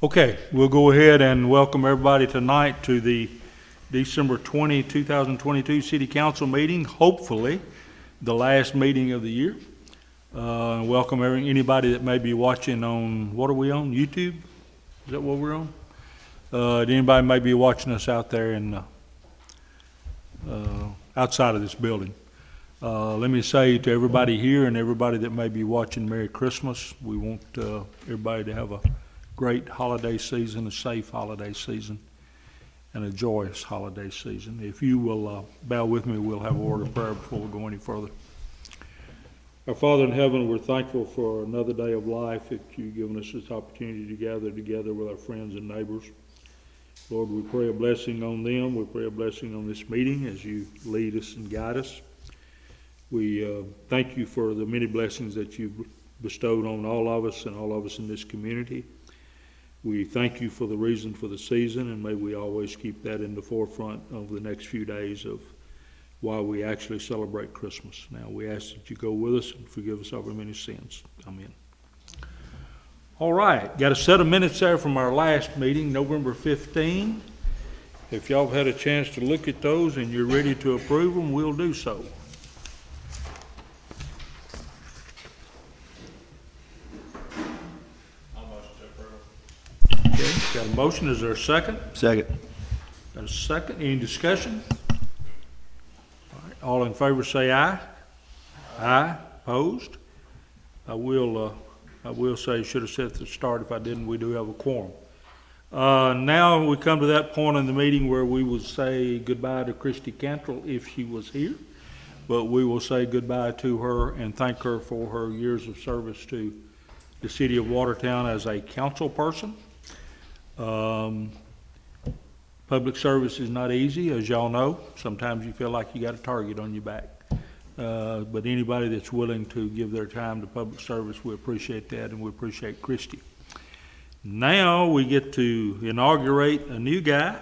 Okay, we'll go ahead and welcome everybody tonight to the December 20, 2022 City Council meeting, hopefully the last meeting of the year. Welcome anybody that may be watching on, what are we on, YouTube? Is that what we're on? Anybody may be watching us out there in outside of this building. Let me say to everybody here and everybody that may be watching, Merry Christmas. We want everybody to have a great holiday season, a safe holiday season, and a joyous holiday season. If you will bow with me, we'll have a word of prayer before we go any further. Our Father in heaven, we're thankful for another day of life that you've given us this opportunity to gather together with our friends and neighbors. Lord, we pray a blessing on them. We pray a blessing on this meeting as you lead us and guide us. We thank you for the many blessings that you've bestowed on all of us and all of us in this community. We thank you for the reason for the season, and may we always keep that in the forefront over the next few days of why we actually celebrate Christmas. Now, we ask that you go with us and forgive us of our many sins. Amen. All right, got a set of minutes there from our last meeting, November 15. If y'all have had a chance to look at those and you're ready to approve them, we'll do so. Got a motion, is there a second? Second. Got a second, any discussion? All right, all in favor say aye. Aye, opposed? I will say, should have said at the start, if I didn't, we do have a quorum. Now we come to that point in the meeting where we will say goodbye to Christy Cantrell if she was here, but we will say goodbye to her and thank her for her years of service to the city of Watertown as a council person. Public service is not easy, as y'all know. Sometimes you feel like you got a target on your back. But anybody that's willing to give their time to public service, we appreciate that, and we appreciate Christy. Now we get to inaugurate a new guy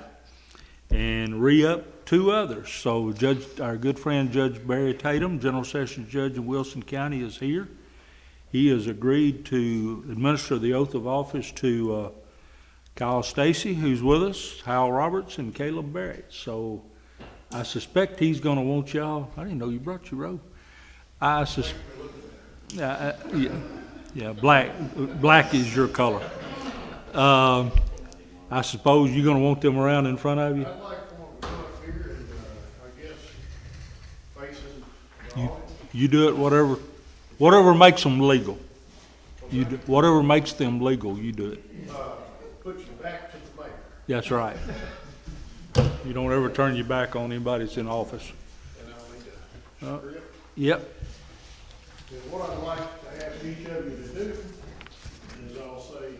and re-up two others. So our good friend Judge Barry Tatum, General Sessions Judge in Wilson County, is here. He has agreed to administer the oath of office to Kyle Stacy, who's with us, Hal Roberts, and Caleb Barrett. So I suspect he's going to want y'all. I didn't know you brought your robe. Black is your color. I suppose you're going to want them around in front of you. I'd like for them to come up here and I guess facing the audience. You do it whatever makes them legal. You do, whatever makes them legal, you do it. Put your back to the mayor. That's right. You don't ever turn your back on anybody that's in office. And I'll need to script. Yep. And what I'd like to ask each of you to do is I'll say,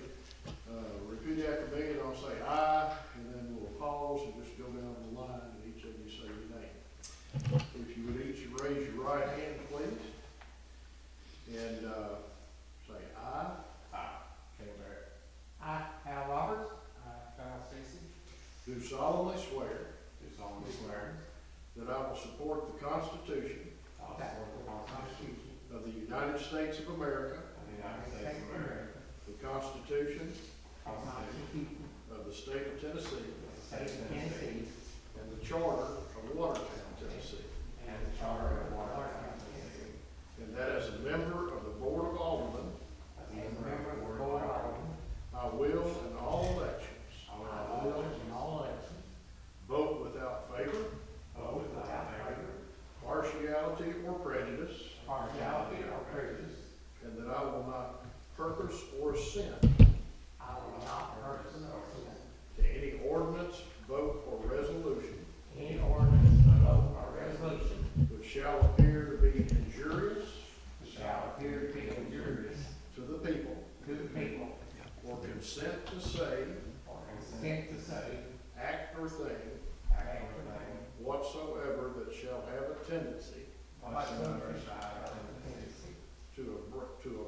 repeat after me, and I'll say aye, and then we'll pause and just go down the line, and each of you say your name. If you would each raise your right hand, please, and say aye. Caleb Barrett. I, Hal Roberts. I, Kyle Stacy. Do solemnly swear Do solemnly swear that I will support the Constitution I will support the Constitution of the United States of America, of the United States of America, the Constitution the Constitution of the State of Tennessee, of the State of Tennessee, and the Charter of Watertown, Tennessee, and the Charter of Watertown, Tennessee. and that as a member of the Board of Aldermen, As a member of the Board of Aldermen, I will in all elections I will in all elections vote without favor, vote without favor, partiality, or prejudice, partiality, or prejudice. and that I will not purpose or assent I will not purpose or assent to any ordinance, vote, or resolution any ordinance, vote, or resolution which shall appear to be injurious which shall appear to be injurious to the people, to the people, or consent to say, or consent to say, act, or thing act, or thing whatsoever that shall have a tendency whatsoever shall have a tendency to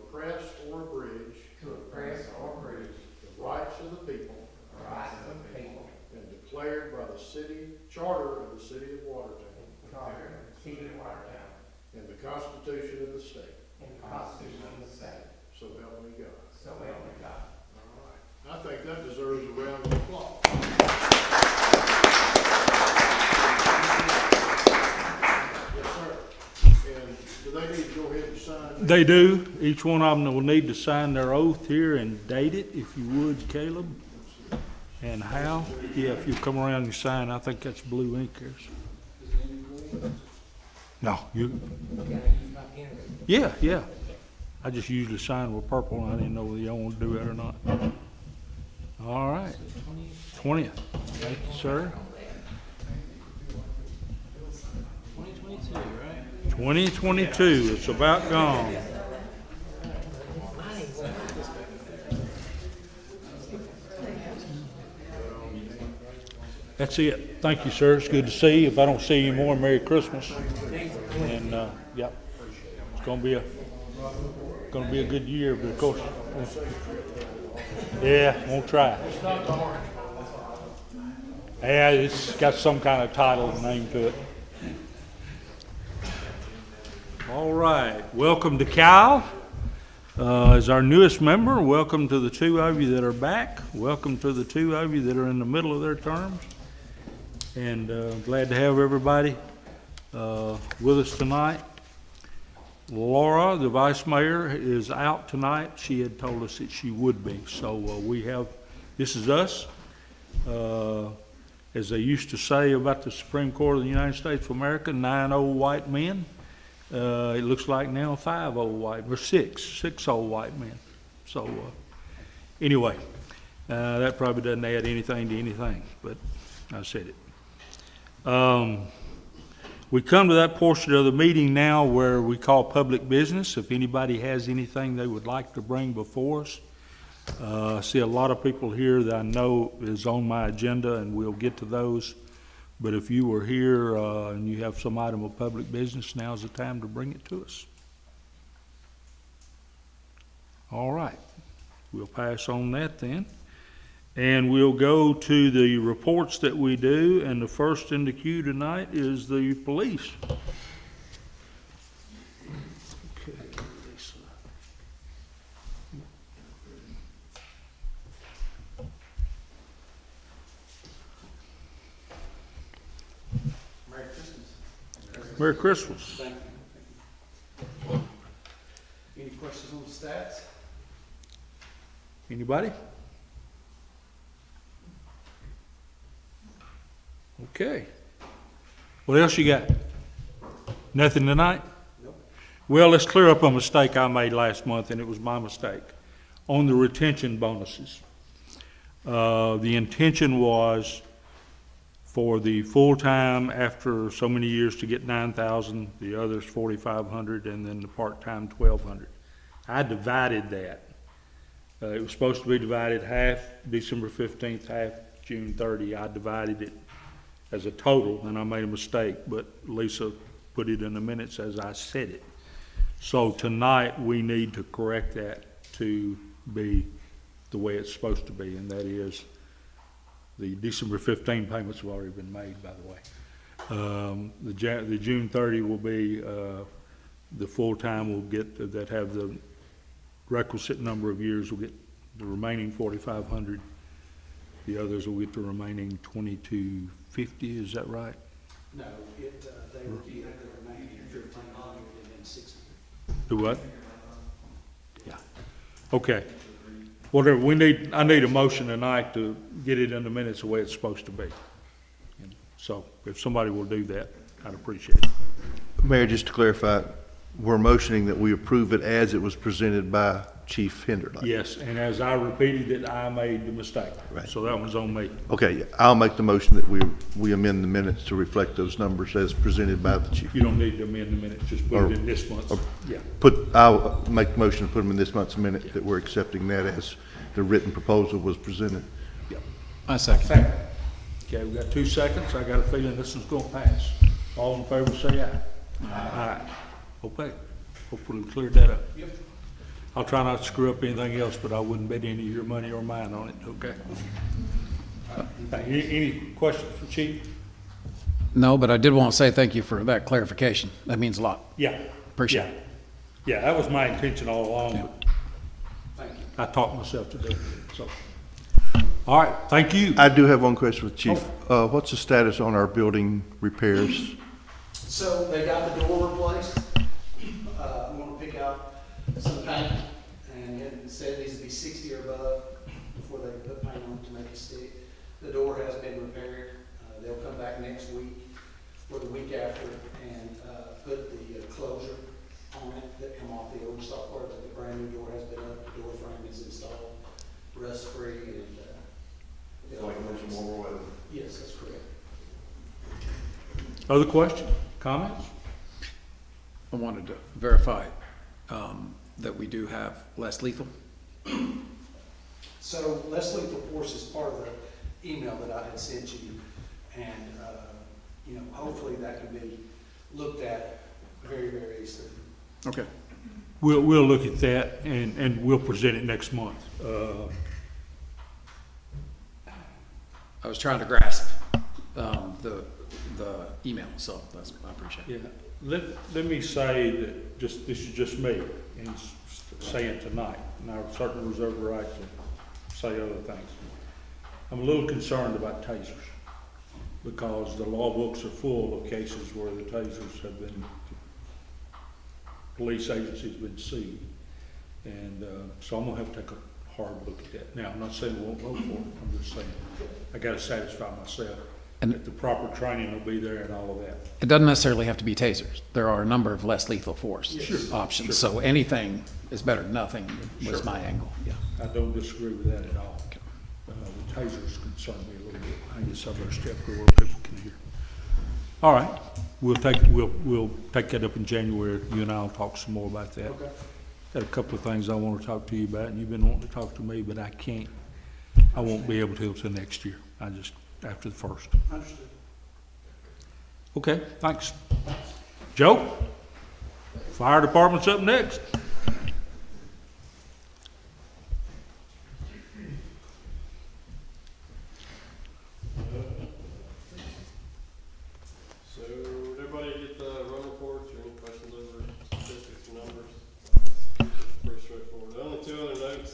oppress or abridge to oppress or abridge the rights of the people, the rights of the people, and declared by the charter of the city of Watertown, the Charter of the City of Watertown, and the Constitution of the state. and the Constitution of the state. So help me God. So help me God. All right. I think that deserves a round of applause. Yes, sir. And do they need to go ahead and sign? They do. Each one of them will need to sign their oath here and date it, if you would, Caleb. And Hal. Yeah, if you come around and sign, I think that's blue ink there. No, you, Can I use my pen? yeah, yeah. I just usually sign with purple, and I didn't know whether y'all want to do that or not. All right. 20th. Thank you, sir. 2022, right? 2022, it's about gone. That's it. Thank you, sir. It's good to see you. If I don't see you more, Merry Christmas. And, yep, it's gonna be a good year, but of course, yeah, won't try. Yeah, it's got some kind of title and name to it. All right, welcome to Cal. As our newest member, welcome to the two of you that are back. Welcome to the two of you that are in the middle of their terms. And glad to have everybody with us tonight. Laura, the vice mayor, is out tonight. She had told us that she would be. So we have, this is us. As they used to say about the Supreme Court of the United States of America, 9 old white men. It looks like now 5 old white, or 6 old white men. So anyway, that probably doesn't add anything to anything, but I said it. We come to that portion of the meeting now where we call public business. If anybody has anything they would like to bring before us, I see a lot of people here that I know is on my agenda, and we'll get to those. But if you were here and you have some item of public business, now's the time to bring it to us. All right, we'll pass on that then. And we'll go to the reports that we do, and the first in the queue tonight is the police. Okay, Lisa. Merry Christmas. Merry Christmas. Thank you. Any questions on the stats? Anybody? Okay. What else you got? Nothing tonight? Nope. Well, let's clear up a mistake I made last month, and it was my mistake. On the retention bonuses. The intention was for the full-time after so many years to get 9,000, the others 4,500, and then the part-time 1,200. I divided that. It was supposed to be divided half December 15th, half June 30. I divided it as a total, and I made a mistake, but Lisa put it in the minutes as I said it. So tonight, we need to correct that to be the way it's supposed to be, and that is the December 15 payments have already been made, by the way. The June 30 will be, the full-time will get, that have the requisite number of years will get the remaining 4,500. The others will get the remaining 2,250, is that right? No, they would be at the remaining 1,500 and then 60. Do what? Yeah. Okay. Whatever, I need a motion tonight to get it in the minutes the way it's supposed to be. And so if somebody will do that, I'd appreciate it. Mayor, just to clarify, we're motioning that we approve it as it was presented by Chief Henderlich. Yes, and as I repeated it, I made the mistake. Right. So that one's on me. Okay, I'll make the motion that we amend the minutes to reflect those numbers as presented by the chief. You don't need to amend the minutes, just put it in this month's. Yeah. I'll make the motion to put them in this month's minute, that we're accepting that as the written proposal was presented. Yep. I second. Okay, we've got 2 seconds. I got a feeling this one's gonna pass. All in favor, say aye. Aye. Okay, hopefully we cleared that up. Yep. I'll try not to screw up anything else, but I wouldn't bet any of your money or mine on it, okay? Any questions for Chief? No, but I did want to say thank you for that clarification. That means a lot. Yeah. Appreciate it. Yeah, that was my intention all along, but Thank you. I taught myself to do it, so. All right, thank you. I do have one question with Chief. What's the status on our building repairs? So they got the door replaced. I'm gonna pick out some paint, and it said it needs to be 60 or above before they put paint on it to make it stick. The door has been repaired. They'll come back next week or the week after and put the closure on it that come off the old software, but the brand new door has been up, the door frame is installed, rust free, and yes, that's correct. Other questions, comments? I wanted to verify that we do have less lethal. So less lethal force is part of the email that I had sent you, and, you know, hopefully that can be looked at very, very easily. Okay. We'll look at that and we'll present it next month. I was trying to grasp the email, so I appreciate it. Yeah, let me say that this is just me and saying tonight, and I certainly reserve the right to say other things. I'm a little concerned about tasers because the law books are full of cases where the tasers have been, police agencies have been sued. And so I'm gonna have to take a hard look at that. Now, I'm not saying we won't vote for it, I'm just saying, I gotta satisfy myself that the proper training will be there and all of that. It doesn't necessarily have to be tasers. There are a number of less lethal force Sure. options, so anything is better than nothing was Sure. my angle, yeah. I don't disagree with that at all. The tasers concern me a little bit. I guess I better step where people can hear. All right, we'll take that up in January. You and I'll talk some more about that. Okay. Got a couple of things I want to talk to you about, and you've been wanting to talk to me, but I can't. I won't be able to till next year. After the first. Understood. Okay, thanks. Joe? Fire department's up next. So, did everybody get the run reports or any questions over statistics and numbers? It's pretty straightforward. The only two other notes,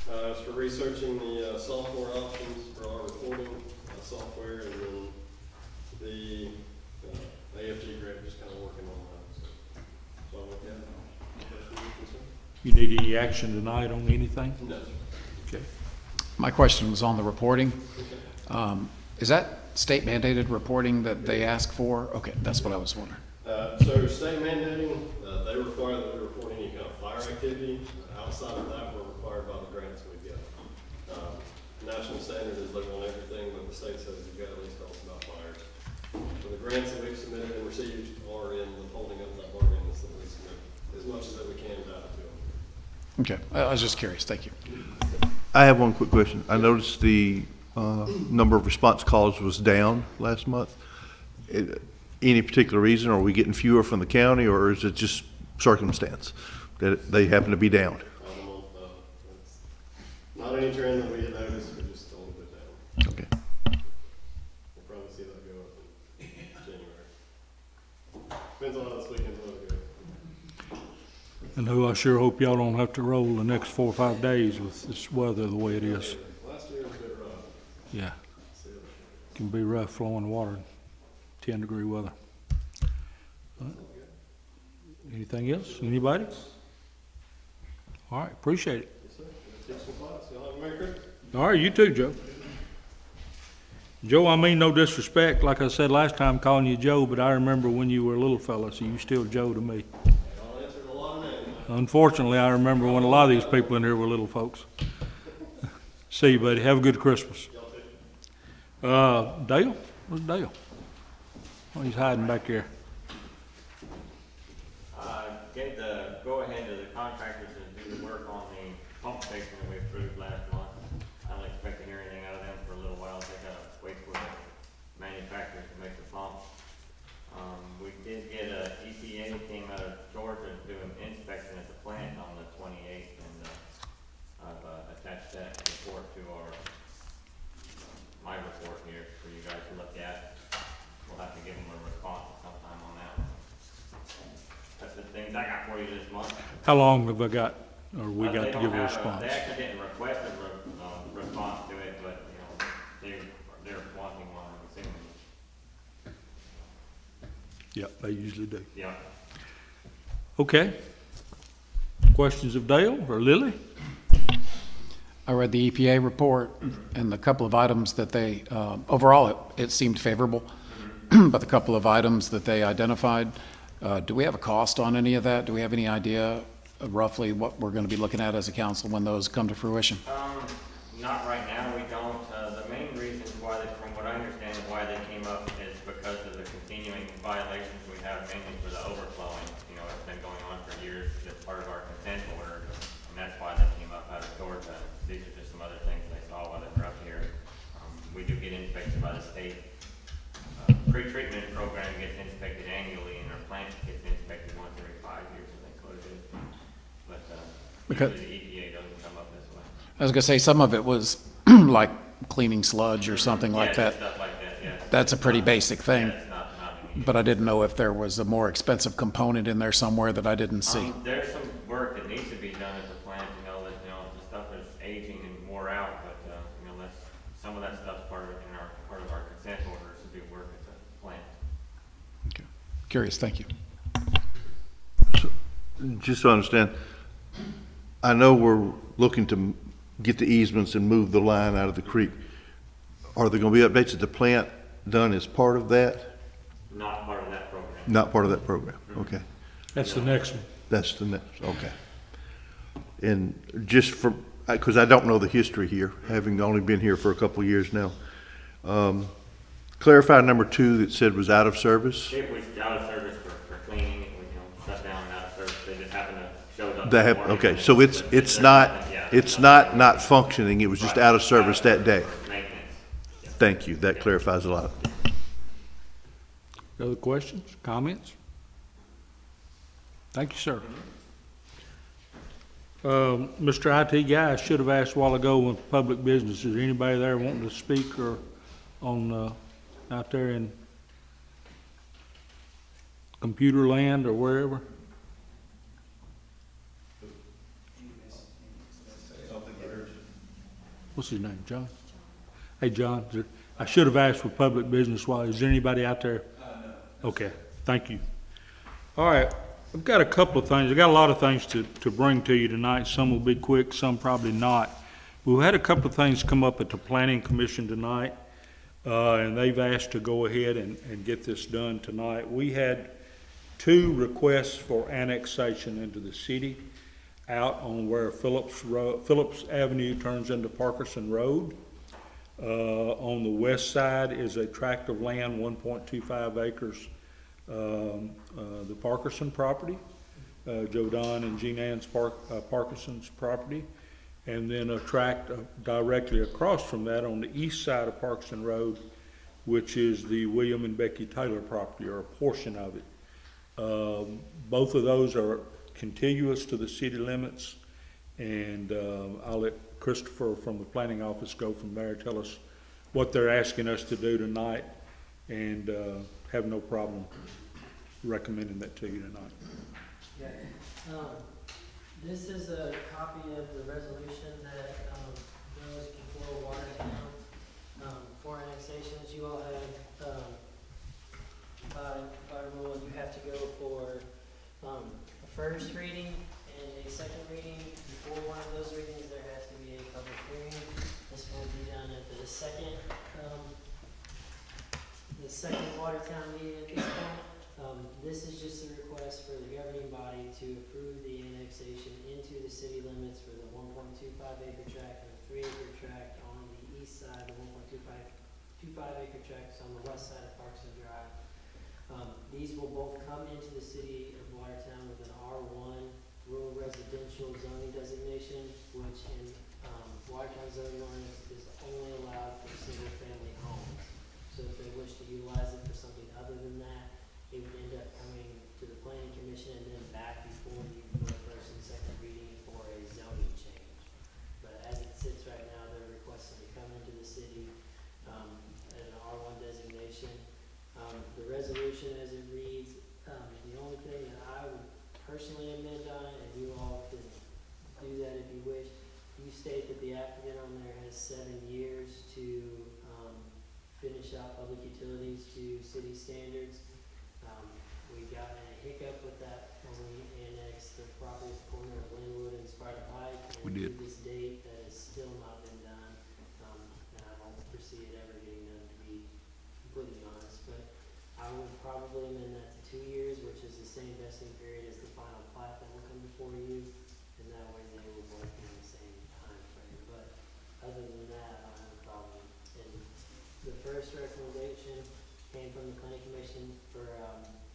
is for researching the software options for our reporting software, and then the AFG grant, just kind of working on that. So I'll look at it. Questions or concerns? You need any action tonight on anything? No, sir. Okay. My question was on the reporting. Is that state mandated reporting that they ask for? Okay, that's what I was wondering. So state mandating, they require that we report any kind of fire activity. Outside of that, we're required by the grants we get. National standard is they want everything, but the state says you've got to at least tell us about fires. So the grants that we've submitted and received are in the holding up that bargain is that we submit as much as that we can data to them. Okay, I was just curious. Thank you. I have one quick question. I noticed the number of response calls was down last month. Any particular reason? Are we getting fewer from the county, or is it just circumstance that they happen to be down? I don't know if it's not any trend that we had noticed, we're just a little bit down. Okay. We'll probably see that go up in January. Depends on how this weekend's going to go. And who I sure hope y'all don't have to roll the next 4 or 5 days with this weather the way it is. Last year was a bit rough. Yeah, See how that goes. can be rough flowing water, 10-degree weather. All right. Anything else? Anybody? All right, appreciate it. Yes, sir. Teach some class. Y'all have a Merry Christmas. All right, you too, Joe. Joe, I mean no disrespect, like I said last time calling you Joe, but I remember when you were a little fella, so you still Joe to me. Y'all answered a lot of names. Unfortunately, I remember when a lot of these people in here were little folks. See you, buddy. Have a good Christmas. Y'all too. Dale? Where's Dale? Oh, he's hiding back there. Gave the go-ahead to the contractors to do the work on the pump station that we approved last month. I don't expect to hear anything out of them for a little while. They gotta wait for the manufacturers to make the pump. We did get a EPA came out of Georgia to do an inspection at the plant on the 28th, and I've attached that report to my report here for you guys to look at. We'll have to give them a response sometime on that one. That's the things I got for you this month. How long have I got, or we They got to don't give a have response? They actually didn't request a response to it, but Yeah, they usually do. Yeah. Okay. Questions of Dale or Lily? I read the EPA report and the couple of items that they, overall, it seemed favorable, but the couple of items that they identified, do we have a cost on any of that? Do we have any idea of roughly what we're going to be looking at as a council when those come to fruition? Not right now, we don't. The main reason why they, from what I understand, why they came up is because of the continuing violations we have, mainly for the overflowing. You know, it's been going on for years, it's part of our consent order, and that's why they came up out of Georgia. These are just some other things they saw while they were up here. We do get inspected by the state. Pre-treatment program gets inspected annually, and our plant gets inspected once every 5 years, I think is what it is. But, Because- usually the EPA doesn't come up this way. I was going to say, some of it was like cleaning sludge or something like Yeah, that. stuff like that, yeah. That's a pretty basic thing, Yeah, it's not an issue. but I didn't know if there was a more expensive component in there somewhere that I didn't see. There's some work that needs to be done at the plant, the stuff is aging and wore out, but, that's, some of that stuff's part of our consent orders to do work at the plant. Okay. Curious, thank you. Just so I understand, I know we're looking to get the easements and move the line out of the creek. Are there gonna be updates at the plant done as part of that? Not part of that program. Not part of that program, okay. That's the next one. That's the next, okay. And just for, because I don't know the history here, having only been here for a couple of years now. Clarify number 2 that said was out of service. It was out of service for cleaning, it was, shut down and out of service, they just happened to show up. They this have, morning. okay, so it's not functioning, it was just out of service that day. Maintenance. Yeah. Thank you, that clarifies a lot. Other questions, comments? Thank you, sir. Mr. IT guy, I should have asked a while ago with public business, is there anybody there wanting to speak or on, out there in computer land or wherever? What's his name, John? Hey, John, I should have asked for public business. Why, is there anybody out there? No. Okay, thank you. All right, I've got a couple of things. I've got a lot of things to bring to you tonight. Some will be quick, some probably not. We've had a couple of things come up at the Planning Commission tonight, and they've asked to go ahead and get this done tonight. We had 2 requests for annexation into the city out on where Phillips Avenue turns into Parkerson Road. On the west side is a tract of land, 1.25 acres, the Parkerson property, Joe Don and Jean Ann's Parkerson's property, and then a tract directly across from that on the east side of Parkerson Road, which is the William and Becky Taylor property, or a portion of it. Both of those are contiguous to the city limits, and I'll let Christopher from the planning office go from there, tell us what they're asking us to do tonight, and have no problem recommending that to you tonight. Yeah. This is a copy of the resolution that goes before Watertown for annexations. You all have, by rule, you have to go for a first reading and a second reading. Before one of those readings, there has to be a public hearing. This will be done at the second Watertown meeting at this point. This is just a request for the governing body to approve the annexation into the city limits for the 1.25 acre tract and the 3 acre tract on the east side, the 1.25 acre tracts on the west side of Parkson Drive. These will both come into the city of Watertown with an R1 rural residential zoning designation, which in Watertown zoning ordinance is only allowed for single family homes. So if they wish to utilize it for something other than that, it would end up coming to the planning commission and then back before you for the first and second reading for a zoning change. But as it sits right now, they're requesting to come into the city at an R1 designation. The resolution as it reads, the only thing that I would personally amend on it, and you all can do that if you wish, you state that the applicant on there has 7 years to finish out public utilities to city standards. We got in a hiccup with that when we annexed the property at the corner of Linwood and Spider Pike. We And did. to this date, that has still not been done. And I don't foresee it ever getting done, to be completely honest. But I would probably amend that to 2 years, which is the same vesting period as the final plat that will come before you. And that way they will both be in the same time frame. But other than that, I don't have a problem. And the first recommendation came from the planning commission for,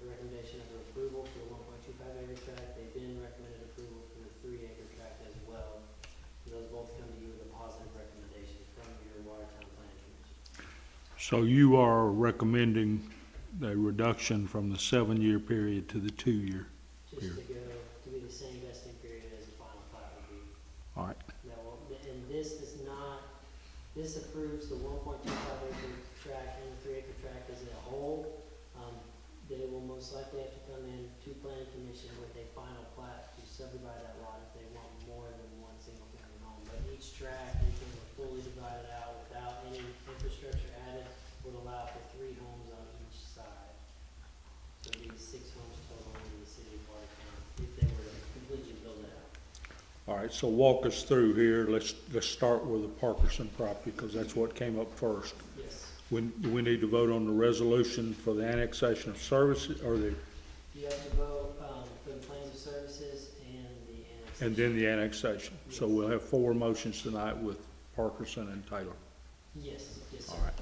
the recommendation of the approval for the 1.25 acre tract. They then recommended approval for the 3 acre tract as well. And those both come to you with a positive recommendation from your Watertown Planning Commission. So you are recommending a reduction from the 7-year period to the 2-year. Just to go, to be the same vesting period as the final plat would be. All right, That will, and this does not, this approves the 1.25 acre tract and the 3 acre tract as a whole. They will most likely have to come in to planning commission with a final plat to subdivide that lot if they want more than one single family home. But each tract, they can fully divide it out without any infrastructure added, would allow for 3 homes on each side. So it'd be 6 homes total in the city of Watertown if they were to completely build it out. all right, so walk us through here. Let's start with the Parkerson property, because that's what came up first. Yes. We need to vote on the resolution for the annexation of services, or You have to vote, for the plans of services and the annexation. and then the annexation. So we'll have 4 motions tonight with Parkerson and Taylor. Yes, yes, sir. All right.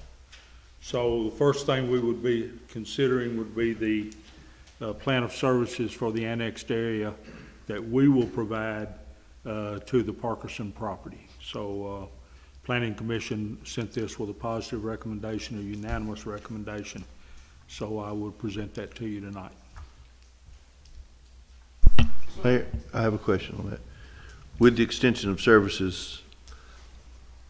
So the first thing we would be considering would be the plan of services for the annexed area that we will provide to the Parkerson property. So Planning Commission sent this with a positive recommendation, a unanimous recommendation. So I will present that to you tonight. Mayor, I have a question on that. With the extension of services,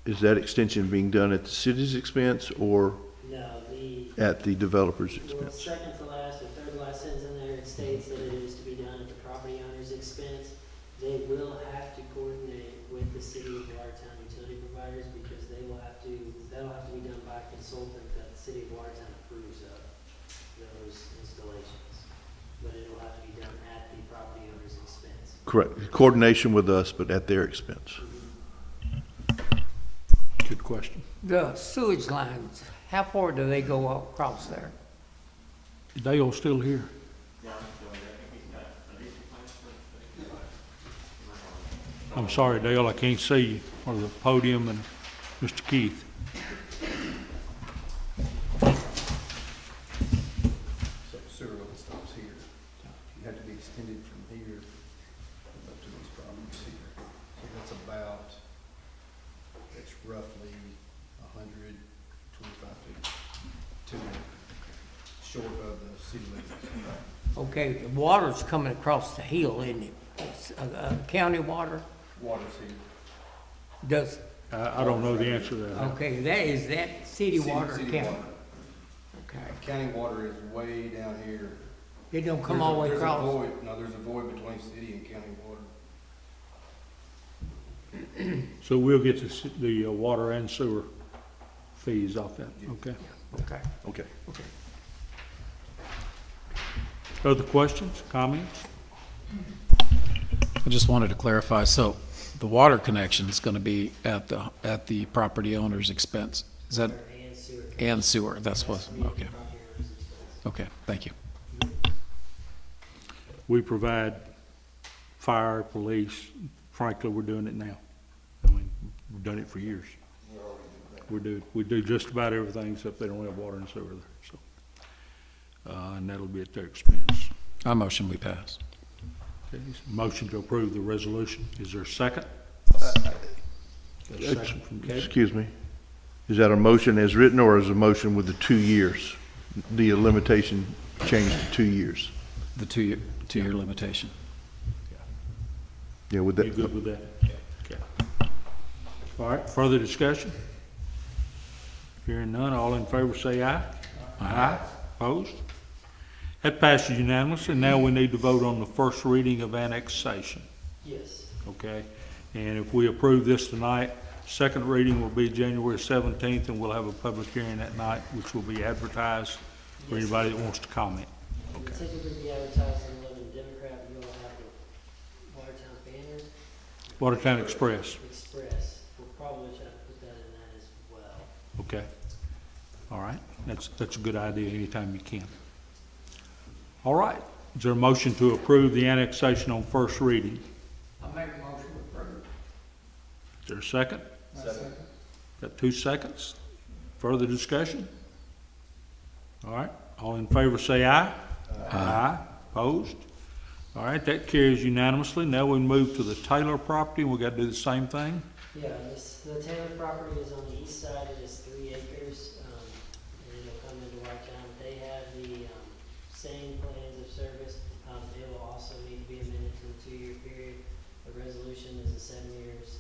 is that extension being done at the city's expense or No, at the developer's well, expense? second to last or third to last sentence in there, it states that it is to be done at the property owner's expense. They will have to coordinate with the city of Watertown utility providers because that'll have to be done by a consultant that the city of Watertown approves of those installations. But it'll have to be done at the property owner's expense. Correct. Coordination with us, but at their expense. Good question. The sewage lines, how far do they go across there? Dale still here? I'm sorry, Dale, I can't see you, or the podium and Mr. Keith. So sewer line stops here. You have to be extended from here up to these properties here. So that's about, that's roughly 125 feet to short of the city limits. Okay, the water's coming across the hill, isn't it? It's, county water? Water's here. Does, I don't know the answer to that. okay, is that city water or City county? water. Okay, County water is way down here. it don't come all the way There's a across? void, no, there's a void between city and county water. So we'll get the water and sewer fees off that, okay? Okay. Okay. Other questions, comments? I just wanted to clarify, so the water connection is going to be at the property owner's expense? Is that, And sewer. and sewer, that's what, Has to be at the okay, property owner's expense. okay, thank you. We provide fire, police, frankly, we're doing it now. I mean, we've done it for years. We do just about everything except they don't have water and sewer there, so. And that'll be at their expense. I motion we pass. Okay, motion to approve the resolution. Is there a second? Got a second from Kate? Excuse me. Is that a motion as written or is a motion with the 2 years? The limitation changed to 2 years? The two-year limitation. Yeah, with You that. good with that? Okay. All right, further discussion? Hearing none, all in favor say aye. Aye. Opposed? That passes unanimously, and now we need to vote on the first reading of annexation, Yes. okay? And if we approve this tonight, second reading will be January 17th, and we'll have a public hearing that night, which will be advertised for anybody that wants to comment, It would Okay. typically be advertised in the Lebanon Democrat, you all have the Watertown Banner. Watertown Express, Express, we'll probably try to put that in that as well. okay. All right, that's a good idea anytime you can. All right, is there a motion to approve the annexation on first reading? I'll make a motion to approve. Is there a second? Second. Got 2 seconds. Further discussion? All right, all in favor say aye. Aye. Opposed? All right, that carries unanimously. Now we move to the Taylor property, and we got to do the same thing. Yeah, the Taylor property is on the east side, it is 3 acres, and it'll come into Watertown. They have the, same plans of service, they will also need to be amended to the 2-year period. The resolution is the 7 years.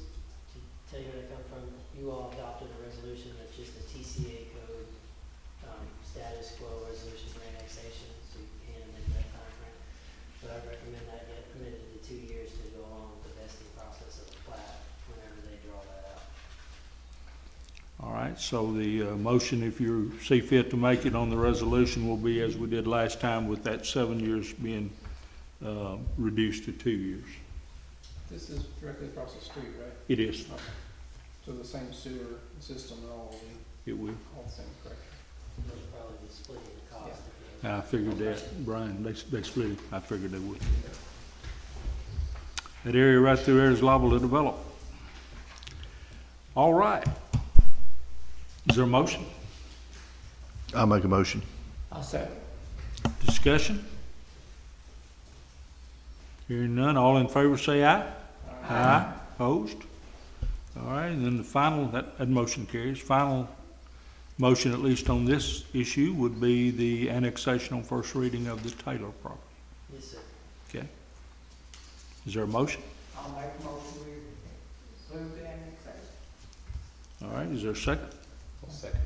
To tell you where they come from, you all adopted a resolution that's just a TCA code, status quo resolution for annexation, so you can amend that timeframe. But I recommend that get committed to 2 years to go along with the vesting process of the plat whenever they draw that out. All right, so the motion, if you see fit to make it on the resolution, will be as we did last time with that 7 years being reduced to 2 years. This is directly across the street, right? It is. So the same sewer system and all, It will. all the same, correct? They'll probably be splitting the cost. if you- I figured that, Brian, they split it. I figured they would. That area right through there is liable to develop. All right. Is there a motion? I'll make a motion. I'll second. Discussion? Hearing none, all in favor say aye. Aye. Opposed? All right, and then the final, that motion carries. Final motion, at least on this issue, would be the annexation on first reading of the Taylor property. Yes, sir. Okay? Is there a motion? I'll make a motion we approve the annexation. All right, is there a second? Second.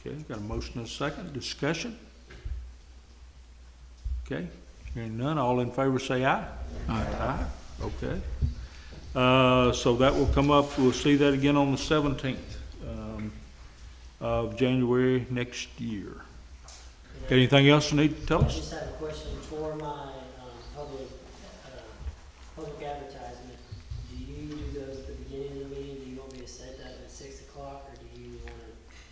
Okay, got a motion and a second. Discussion? Okay, hearing none, all in favor say aye. Aye. Okay. So that will come up, we'll see that again on the 17th of January next year. Got anything else you need to tell I us? just have a question for my, public, public advertisement. Do you do those at the beginning of the meeting? Do you want me to set that at 6 o'clock, or do you wanna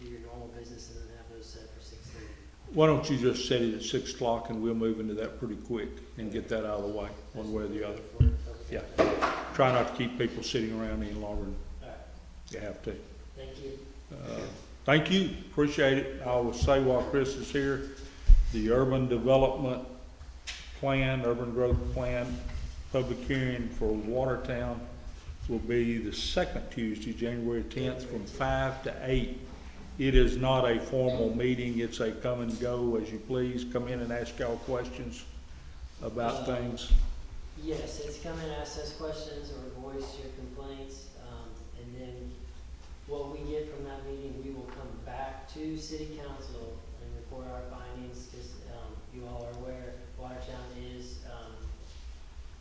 do your normal business and then have those set for 6:30? Why don't you just set it at 6 o'clock and we'll move into that pretty quick and get that out of the way, one way or the other. Yeah. Try not to keep people sitting around any longer than Alright, you have to. thank you. Thank you, appreciate it. I will say while Chris is here, the urban development plan, urban growth plan, public hearing for Watertown will be the second Tuesday, January 10th, from 5 to 8. It is not a formal meeting, it's a come and go as you please, come in and ask y'all questions about things. Yes, it's come and ask us questions or voice your complaints, and then what we get from that meeting, we will come back to city council and report our findings, because, you all are aware, Watertown is,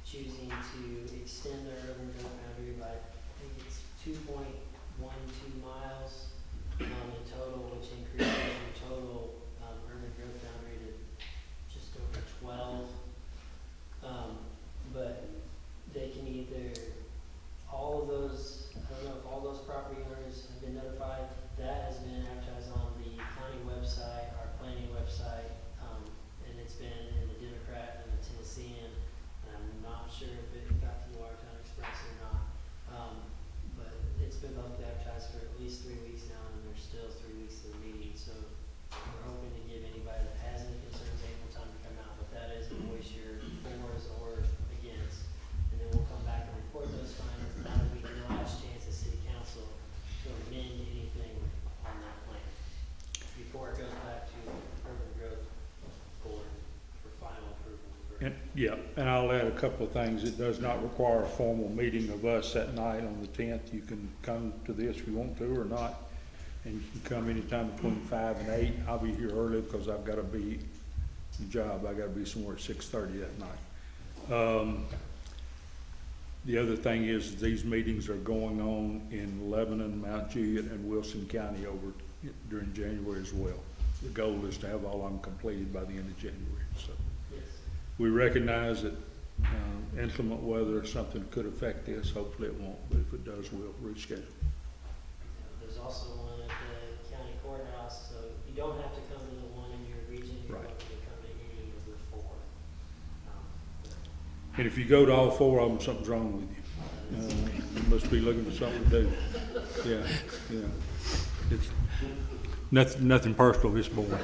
choosing to extend their urban growth boundary by, I think it's 2.12 miles, in total, which increases your total, urban growth boundary to just over 12. But they can either, all of those, I don't know if all those property owners have been notified. That has been advertised on the county website, our planning website, and it's been in the Democrat and the Tennessean. And I'm not sure if it got to the Watertown Express or not. But it's been publicly advertised for at least 3 weeks now, and there's still 3 weeks to the meeting. So we're hoping to give anybody that has any concerns ample time to come out, but that is voice your fors or against. And then we'll come back and report those findings, and that'll be your last chance as city council to amend anything on that plan before it goes back to urban growth board for final approval. And, yeah, and I'll add a couple of things. It does not require a formal meeting of us that night on the 10th. You can come to this if you want to or not. And you can come anytime between 5 and 8. I'll be here early because I've got to be, the job, I got to be somewhere at 6:30 that night. The other thing is these meetings are going on in Lebanon, Mount Juliet, and Wilson County over during January as well. The goal is to have all of them completed by the end of January, so. Yeah, we recognize that inclement weather or something could affect this. Hopefully it won't, but if it does, we'll reschedule. There's also one at the county courthouse, so you don't have to come to the one in your region, you're Right. welcome to come to any of the four. And if you go to all four of them, something's wrong with you. You must be looking for something to do. Yeah, yeah. It's nothing personal, it's boring. I'm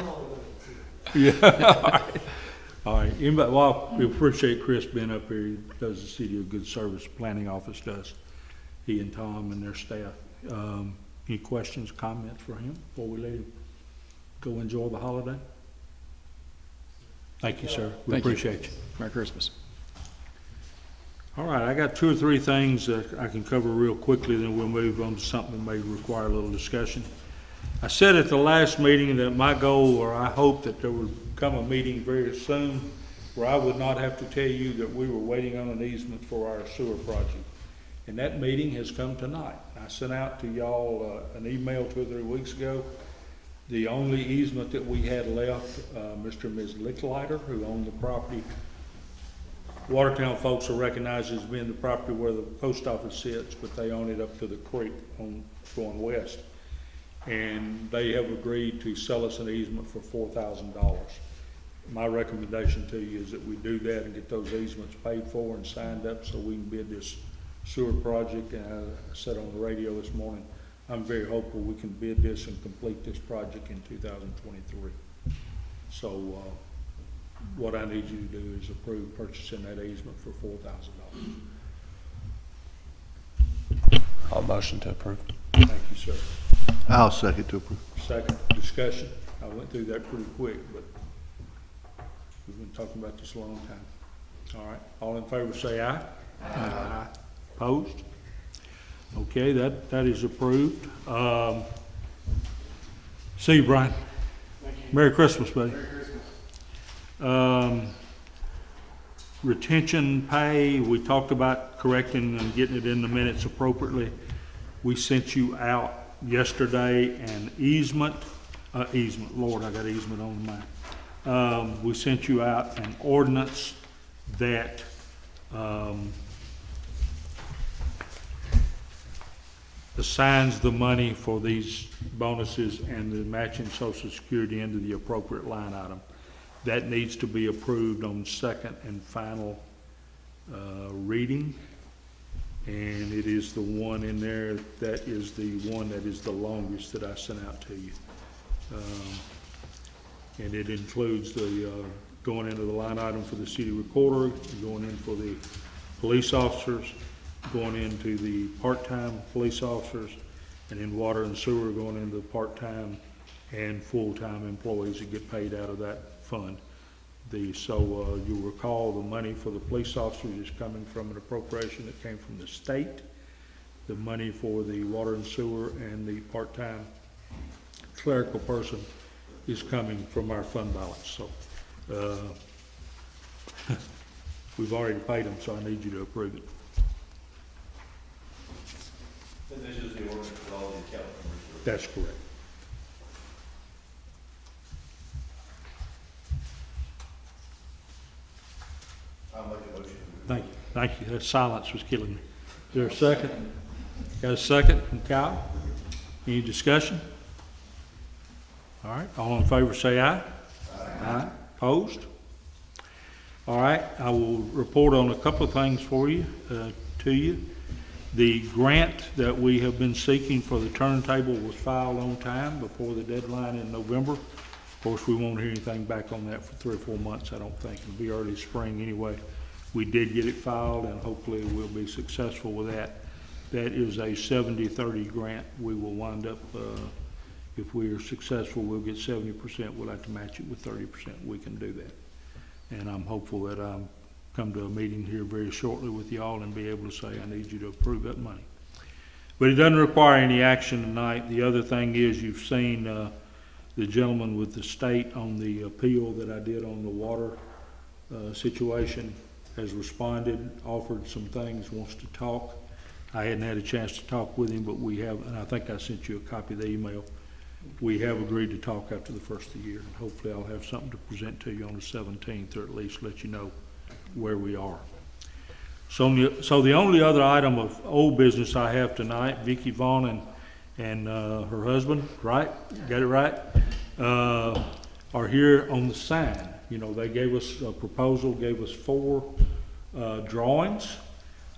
only going to two. Yeah, all right. All right, anybody, well, we appreciate Chris being up here. He does the city a good service, planning office does. He and Tom and their staff. Any questions, comments for him before we let him go enjoy the holiday? Thank you, sir. We Thank you. appreciate you. Merry Christmas. All right, I got 2 or 3 things that I can cover real quickly, then we'll move on to something that may require a little discussion. I said at the last meeting that my goal, or I hope that there would come a meeting very soon where I would not have to tell you that we were waiting on an easement for our sewer project. And that meeting has come tonight. I sent out to y'all an email 2 or 3 weeks ago. The only easement that we had left, Mr. and Ms. Licklider, who owned the property. Watertown folks are recognized as being the property where the post office sits, but they own it up to the creek on going west. And they have agreed to sell us an easement for $4,000. My recommendation to you is that we do that and get those easements paid for and signed up so we can bid this sewer project. And I said on the radio this morning, I'm very hopeful we can bid this and complete this project in 2023. So what I need you to do is approve purchasing that easement for $4,000. I'll motion to approve. Thank you, sir. I'll second to approve. Second, discussion. I went through that pretty quick, but we've been talking about this a long time. All right, all in favor say aye. Aye. Opposed? Okay, that is approved. See you, Brian. Thank you. Merry Christmas, buddy. Merry Christmas. Retention pay, we talked about correcting and getting it in the minutes appropriately. We sent you out yesterday an easement, Lord, I got easement on mine. We sent you out an ordinance that, assigns the money for these bonuses and the matching Social Security into the appropriate line item. That needs to be approved on second and final reading. And it is the one in there, that is the one that is the longest that I sent out to you. And it includes the, going into the line item for the city recorder, going in for the police officers, going into the part-time police officers, and in water and sewer going into the part-time and full-time employees that get paid out of that fund. So you'll recall the money for the police officers is coming from an appropriation that came from the state. The money for the water and sewer and the part-time clerical person is coming from our fund balance. So we've already paid them, so I need you to approve it. And this is the ordinance with all the account numbers. That's correct. I'll make a motion. Thank you. Thank you. That silence was killing me. Is there a second? Got a second from Kyle? Any discussion? All right, all in favor say aye. Aye. Opposed? All right, I will report on a couple of things for you, to you. The grant that we have been seeking for the turntable was filed on time before the deadline in November. Of course, we won't hear anything back on that for 3 or 4 months, I don't think. It'll be early spring anyway. We did get it filed, and hopefully we'll be successful with that. That is a 70-30 grant. We will wind up, if we are successful, we'll get 70%. We'll have to match it with 30%. We can do that. And I'm hopeful that I'm come to a meeting here very shortly with y'all and be able to say, I need you to approve that money. But it doesn't require any action tonight. The other thing is, you've seen the gentleman with the state on the appeal that I did on the water situation has responded, offered some things, wants to talk. I hadn't had a chance to talk with him, but we have, and I think I sent you a copy of the email. we have agreed to talk after the first of the year. And hopefully I'll have something to present to you on the 17th, or at least let you know where we are. So the only other item of old business I have tonight, Vicki Vaughn and her husband, right? Got it right? Are here on the sign. You know, they gave us a proposal, gave us 4 drawings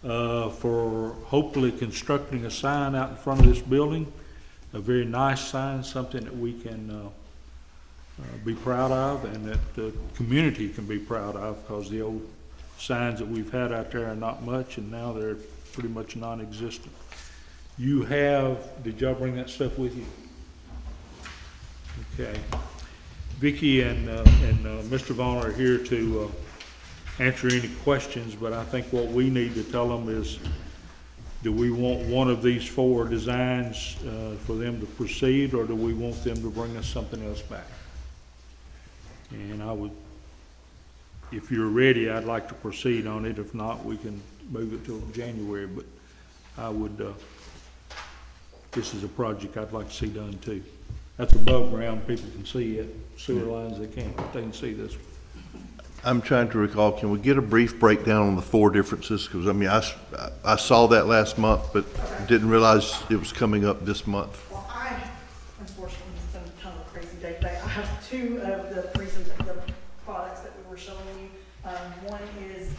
for hopefully constructing a sign out in front of this building. A very nice sign, something that we can be proud of and that the community can be proud of, because the old signs that we've had out there are not much, and now they're pretty much non-existent. You have, did y'all bring that stuff with you? Okay. Vicki and Mr. Vaughn are here to answer any questions, but I think what we need to tell them is, do we want one of these 4 designs for them to proceed, or do we want them to bring us something else back? And I would, if you're ready, I'd like to proceed on it. If not, we can move it till January, but I would, this is a project I'd like to see done too. That's above ground, people can see it. Sewer lines, they can see this. I'm trying to recall, can we get a brief breakdown on the 4 differences? Because, I mean, I saw that last month, but didn't realize it was coming up this month. Well, unfortunately, it's been kind of a crazy day today. I have 2 of the products that we were showing you. One is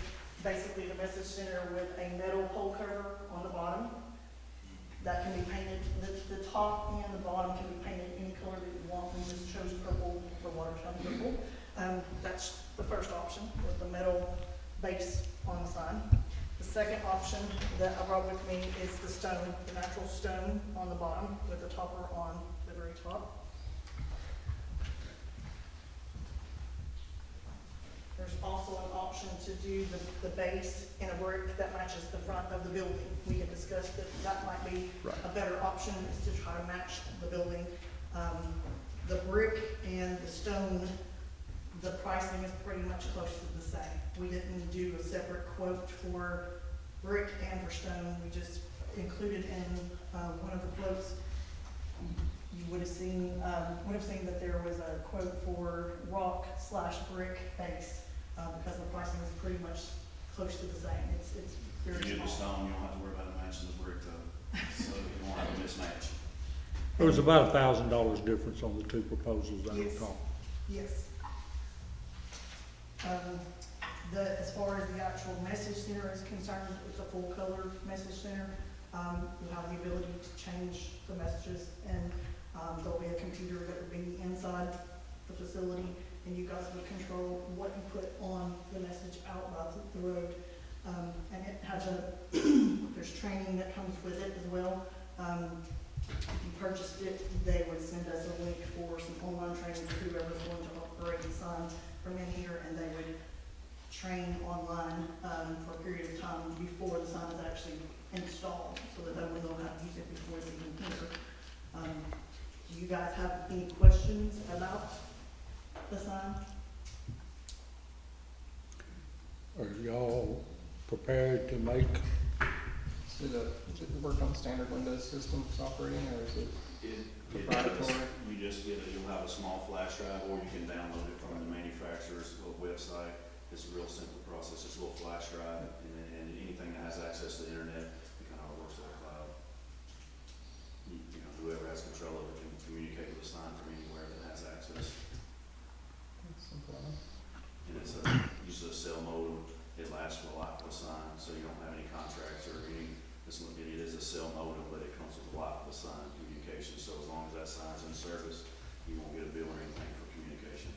basically the message center with a metal pole cover on the bottom. That can be painted, the top and the bottom can be painted any color that you want. We just chose purple for Watertown purple. That's the first option, with the metal base on the sign. The second option that I brought with me is the stone, the natural stone on the bottom with the topper on the very top. There's also an option to do the base in a brick that matches the front of the building. We had discussed that that might be a better option, is to try to match the building. The brick and the stone, the pricing is pretty much close to the same. We didn't do a separate quote for brick and for stone. We just included in one of the quotes, you would have seen that there was a quote for rock/brick base, because the pricing is pretty much close to the same. It's very You get the small. stone, you don't have to worry about it matching the brick though, so you won't have a mismatch. There was about $1,000 difference on the 2 proposals, I Yes. recall. Yes. As far as the actual message center is concerned, it's a full color message center. You have the ability to change the messages, and there'll be a computer that will be inside the facility, and you guys will control what you put on the message out by the road. And it has there's training that comes with it as well. If you purchased it, they would send us a link for some online training for whoever's going to operate the sign from in here, and they would train online for a period of time before the sign is actually installed, so that they will know how to use it before they even enter. Do you guys have any questions about the sign? Are y'all prepared to make, Is it work on standard Windows systems operating, or is it proprietary? You just you'll have a small flash drive, or you can download it from the manufacturer's website. It's a real simple process. It's a little flash drive, and anything that has access to the internet, it kind of works like a cloud. You know, whoever has control of it can communicate with the sign from anywhere that has access. Simple enough. And it's uses a cell modem. It lasts for the life of the sign, so you don't have any contracts or any. It is a cell modem, but it comes with the life of the sign communication. So as long as that sign's in service, you won't get a bill or anything for communication.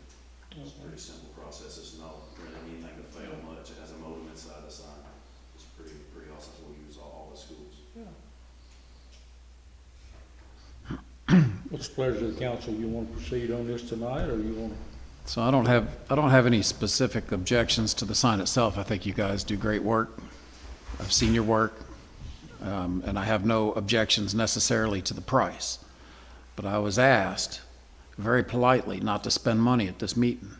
It's a pretty simple process. It's not really anything to fail much. It has a modem inside the sign. It's pretty awesome. So we use all the schools. what's the pleasure of the council? You want to proceed on this tonight, or you want to? So I don't have any specific objections to the sign itself. I think you guys do great work. I've seen your work, and I have no objections necessarily to the price. But I was asked very politely not to spend money at this meeting.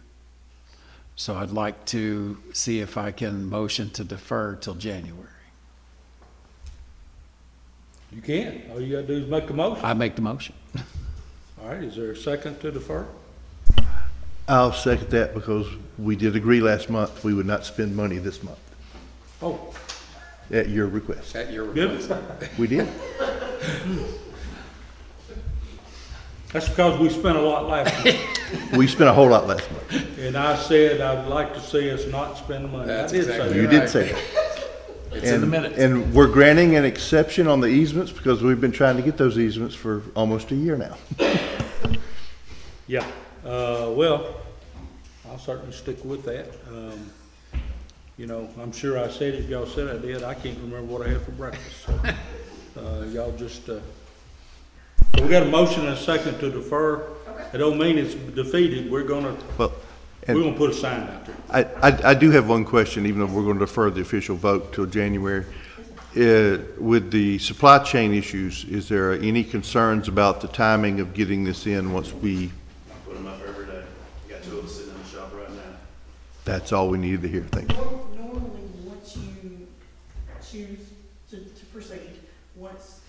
So I'd like to see if I can motion to defer till January. You can. All you gotta do is make a motion. I make the motion. All right, is there a second to defer? I'll second that because we did agree last month we would not spend money this month, Oh, at your request. At your good. request. We did. That's because we spent a lot last month. We spent a whole lot last month. And I said I'd like to see us not spend money. That's I did say exactly that. You did say that. It's in the minutes. And we're granting an exception on the easements because we've been trying to get those easements for almost a year now. Yeah, well, I'll certainly stick with that. You know, I'm sure I said it, y'all said I did, I can't remember what I had for breakfast, so, y'all just, so we got a motion and a second to defer. It don't mean it's defeated, we're gonna Well, and put a sign out there. I do have one question, even though we're going to defer the official vote till January. With the supply chain issues, is there any concerns about the timing of getting this in once we, Put them up every day. Got two of them sitting in the shop right now. that's all we needed to hear, thank you. Normally, once you choose to proceed, once,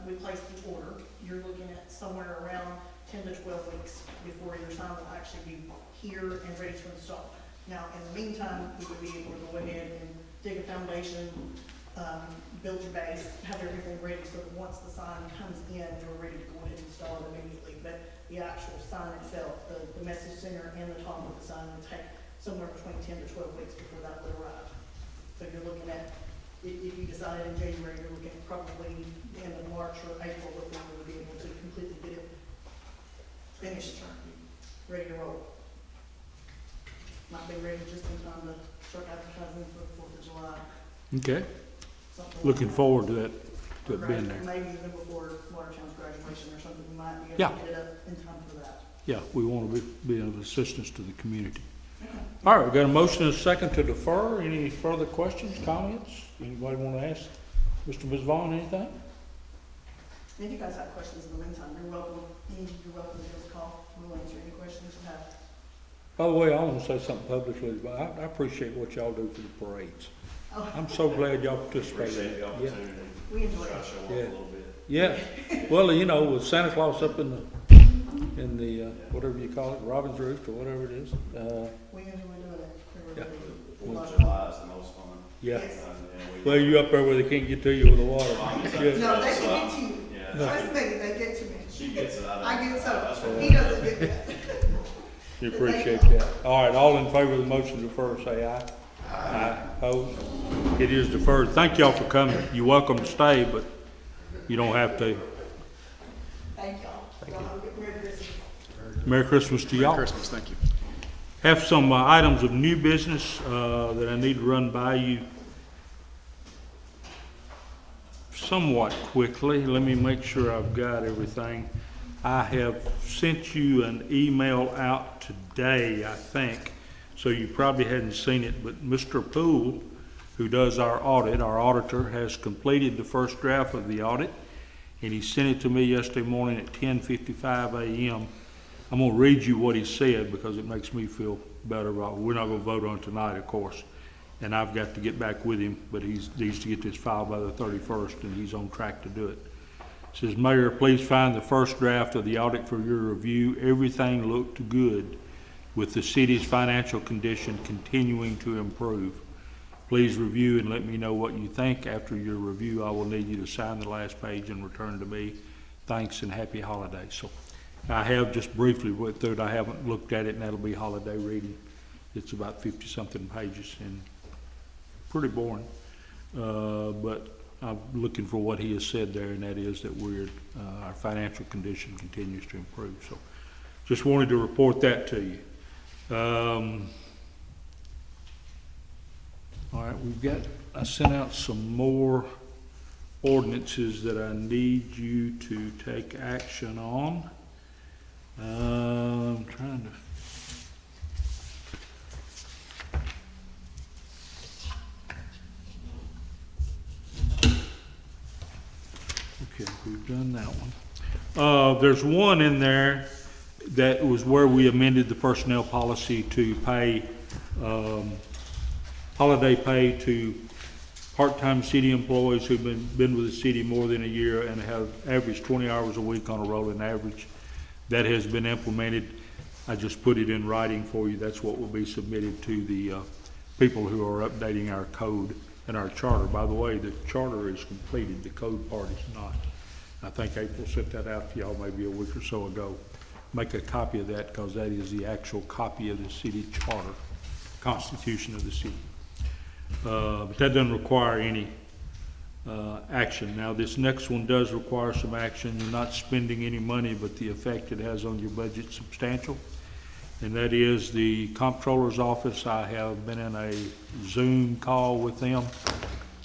we place the order, you're looking at somewhere around 10 to 12 weeks before your sign will actually be here and ready to install. Now, in the meantime, we would be able to go ahead and dig a foundation, build your base, have everything ready so that once the sign comes in, you're ready to go ahead and install it immediately. But the actual sign itself, the message center and the top of the sign would take somewhere between 10 to 12 weeks before that would arrive. So you're looking at, if you decide in January, you're looking at probably the end of March or April before we would be able to completely get it finished, ready to roll. Might be ready just in time to start advertising for the 4th of July. Okay, something looking like forward to that, that. to it being there. Maybe even before Watertown's graduation or something, we might be Yeah. able to get it up in time for that. Yeah, we want to be of assistance to the community. All right, we got a motion and a second to defer. Any further questions, comments? Anybody want to ask Mr. and Ms. Vaughn anything? If you guys have questions in the meantime, you're welcome to give us a call. We'll answer any questions you have. By the way, I want to say something publicly, but I appreciate what y'all do for the parades. Oh. I'm so glad y'all participate in Appreciate it. the Yeah. opportunity. We enjoy Try it. to show off a Yeah. little bit. Yeah, well, you know, with Santa Claus up in the, whatever you call it, Robin's Roost or whatever it is, We enjoy doing it. Yeah. The 4th of July is the most fun. yeah. Yes. And Well, you up there where they can't get to you with the water. Yeah. No, they can get to you. Yeah. Trust me, they get to me. She gets it. I get That's some. what- He doesn't get that. You appreciate that. All right, all in favor of the motion to defer, say aye. Aye. Opposed? It is deferred. Thank y'all for coming. You're welcome to stay, but you don't have to. Thank y'all. Y'all have a good Merry Christmas. Merry Christmas to y'all. Christmas, thank you. Have some items of new business that I need to run by you somewhat quickly. Let me make sure I've got everything. I have sent you an email out today, I think, so you probably hadn't seen it, but Mr. Poole, who does our audit, our auditor, has completed the first draft of the audit, and he sent it to me yesterday morning at 10:55 a.m. I'm gonna read you what he said because it makes me feel better about, we're not gonna vote on it tonight, of course. And I've got to get back with him, but he needs to get this filed by the 31st, and he's on track to do it. It says, Mayor, please find the first draft of the audit for your review. Everything looked good with the city's financial condition continuing to improve. Please review and let me know what you think. After your review, I will need you to sign the last page and return to me. Thanks and happy holidays. So I have just briefly went through it. I haven't looked at it, and that'll be holiday reading. It's about 50-something pages and pretty boring. But I'm looking for what he has said there, and that is that our financial condition continues to improve. So just wanted to report that to you. All right, I sent out some more ordinances that I need you to take action on. I'm trying to. Okay, we've done that one. There's one in there that was where we amended the personnel policy to pay, holiday pay to part-time city employees who've been with the city more than a year and have averaged 20 hours a week on a rolling average. That has been implemented. I just put it in writing for you. That's what will be submitted to the people who are updating our code and our charter. By the way, the charter is completed, the code part is not. I think April sent that out to y'all maybe a week or so ago. Make a copy of that, because that is the actual copy of the city charter, constitution of the city. But that doesn't require any action. Now, this next one does require some action. You're not spending any money, but the effect it has on your budget is substantial. And that is the comptroller's office. I have been in a Zoom call with them,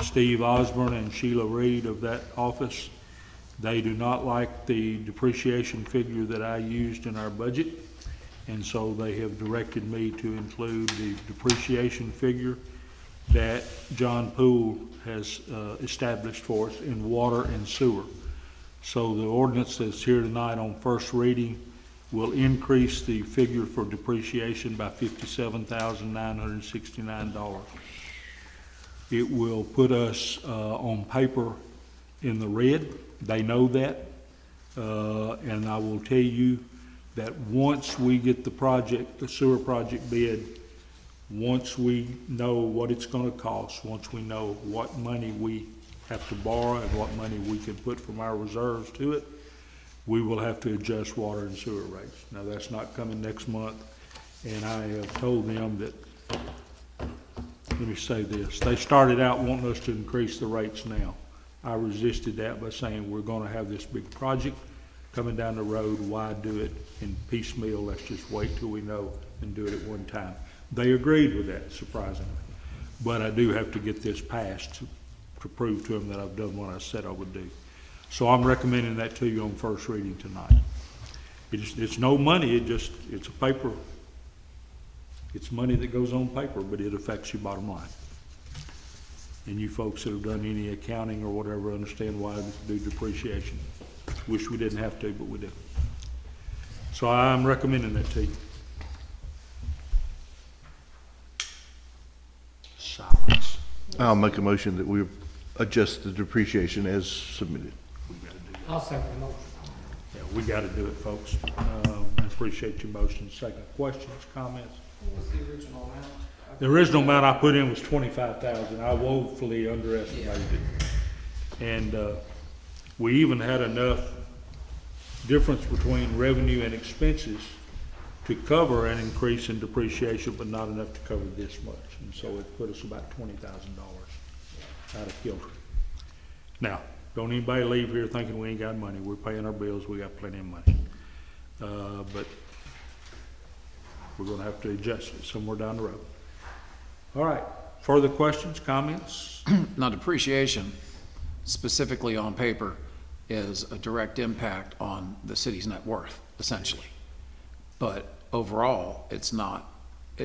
Steve Osborne and Sheila Reed of that office. They do not like the depreciation figure that I used in our budget, and so they have directed me to include the depreciation figure that John Poole has established for us in water and sewer. So the ordinance that's here tonight on first reading will increase the figure for depreciation by $57,969. It will put us on paper in the red. They know that. And I will tell you that once we get the sewer project bid, once we know what it's gonna cost, once we know what money we have to borrow and what money we can put from our reserves to it, we will have to adjust water and sewer rates. Now, that's not coming next month, and I have told them that, let me say this, they started out wanting us to increase the rates now. I resisted that by saying, we're gonna have this big project coming down the road, why do it in piecemeal? Let's just wait till we know and do it at one time. They agreed with that, surprisingly. But I do have to get this passed to prove to them that I've done what I said I would do. So I'm recommending that to you on first reading tonight. It's no money, it's a paper. It's money that goes on paper, but it affects your bottom line. And you folks that have done any accounting or whatever understand why we do depreciation. Wish we didn't have to, but we do. So I'm recommending that to you. Silence. I'll make a motion that we adjust the depreciation as submitted. I'll second the motion. Yeah, we gotta do it, folks. I appreciate your motion. Second, questions, comments? What was the original amount? The original amount I put in was $25,000. I woefully underestimated it. And, we even had enough difference between revenue and expenses to cover an increase in depreciation, but not enough to cover this much. And so it put us about $20,000 out of kilter. Now, don't anybody leave here thinking we ain't got money. We're paying our bills. We got plenty of money. But we're gonna have to adjust it somewhere down the road. All right, further questions, comments? Now, depreciation, specifically on paper, is a direct impact on the city's net worth, essentially. But overall, it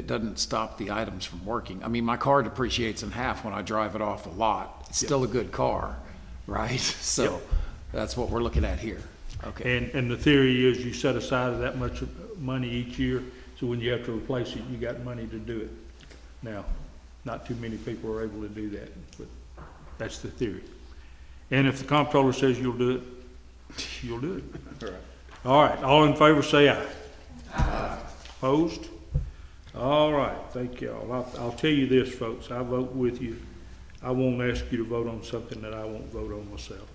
doesn't stop the items from working. I mean, my car depreciates in half when I drive it off the lot. It's still a good car, right? So that's what we're looking at here. Okay. And the theory is you set aside that much money each year, so when you have to replace it, you got money to do it. Now, not too many people are able to do that, but that's the theory. And if the comptroller says you'll do it, you'll do it. All right, all in favor say aye. Aye. Opposed? All right, thank y'all. I'll tell you this, folks, I vote with you. I won't ask you to vote on something that I won't vote on myself.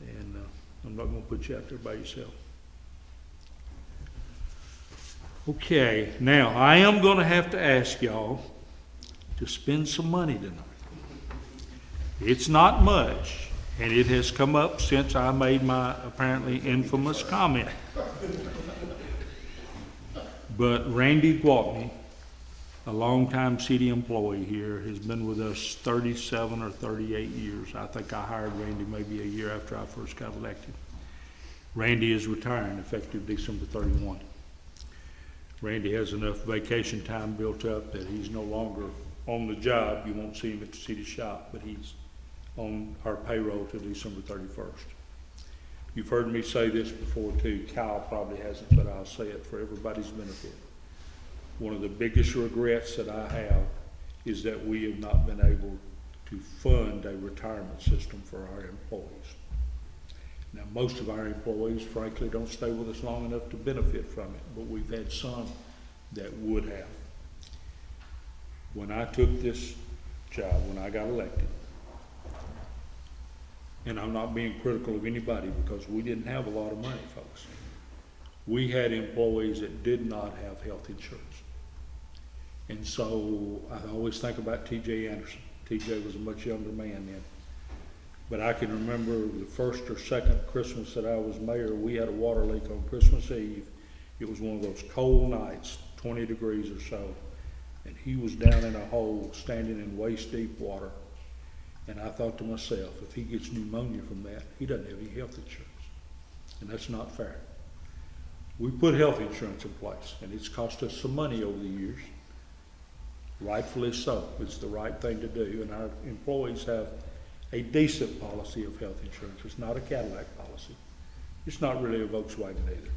And I'm not gonna put you out there by yourself. Okay, now, I am gonna have to ask y'all to spend some money tonight. It's not much, and it has come up since I made my apparently infamous comment. But Randy Gwaltney, a longtime city employee here, has been with us 37 or 38 years. I think I hired Randy maybe a year after I first got elected. Randy is retiring effective December 31. Randy has enough vacation time built up that he's no longer on the job. You won't see him at the city shop, but he's on our payroll till December 31st. You've heard me say this before too. Kyle probably hasn't, but I'll say it for everybody's benefit. One of the biggest regrets that I have is that we have not been able to fund a retirement system for our employees. Now, most of our employees frankly don't stay with us long enough to benefit from it, but we've had some that would have. When I took this job, when I got elected, and I'm not being critical of anybody because we didn't have a lot of money, folks. We had employees that did not have health insurance. And so I always think about T.J. Anderson. T.J. was a much younger man then. But I can remember the first or second Christmas that I was mayor, we had a water leak on Christmas Eve. It was one of those cold nights, 20 degrees or so. And he was down in a hole, standing in waist-deep water. And I thought to myself, if he gets pneumonia from that, he doesn't have any health insurance. And that's not fair. We put health insurance in place, and it's cost us some money over the years. Rightfully so. It's the right thing to do, and our employees have a decent policy of health insurance. It's not a Cadillac policy. It's not really a Volkswagen either.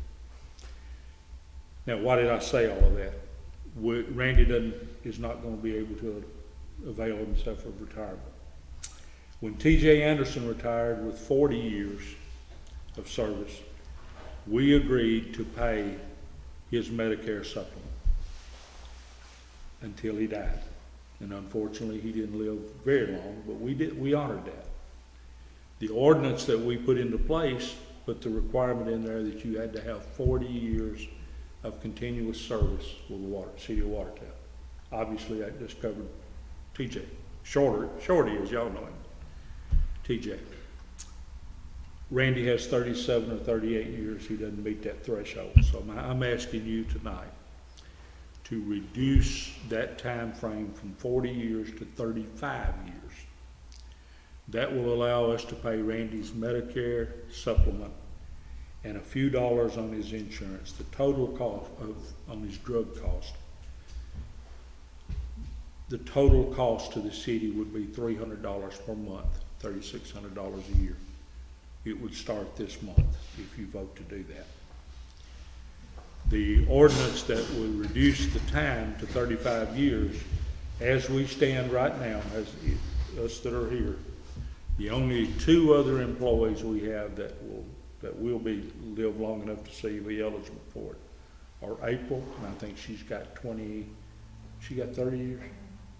Now, why did I say all of that? Randy is not going to be able to avail himself of retirement. When T.J. Anderson retired with 40 years of service, we agreed to pay his Medicare supplement until he died. And unfortunately, he didn't live very long, but we honored that. The ordinance that we put into place put the requirement in there that you had to have 40 years of continuous service with the city of Watertown. Obviously, that just covered TJ. Shorty, as y'all know him. TJ. Randy has 37 or 38 years. He doesn't meet that threshold. So I'm asking you tonight to reduce that time frame from 40 years to 35 years. That will allow us to pay Randy's Medicare supplement and a few dollars on his insurance. The total cost on his drug cost, the total cost to the city would be $300 per month, $3,600 a year. It would start this month if you vote to do that. The ordinance that will reduce the time to 35 years, as we stand right now, as us that are here, the only two other employees we have that will live long enough to see be eligible for it are April, and I think she's got 30 years,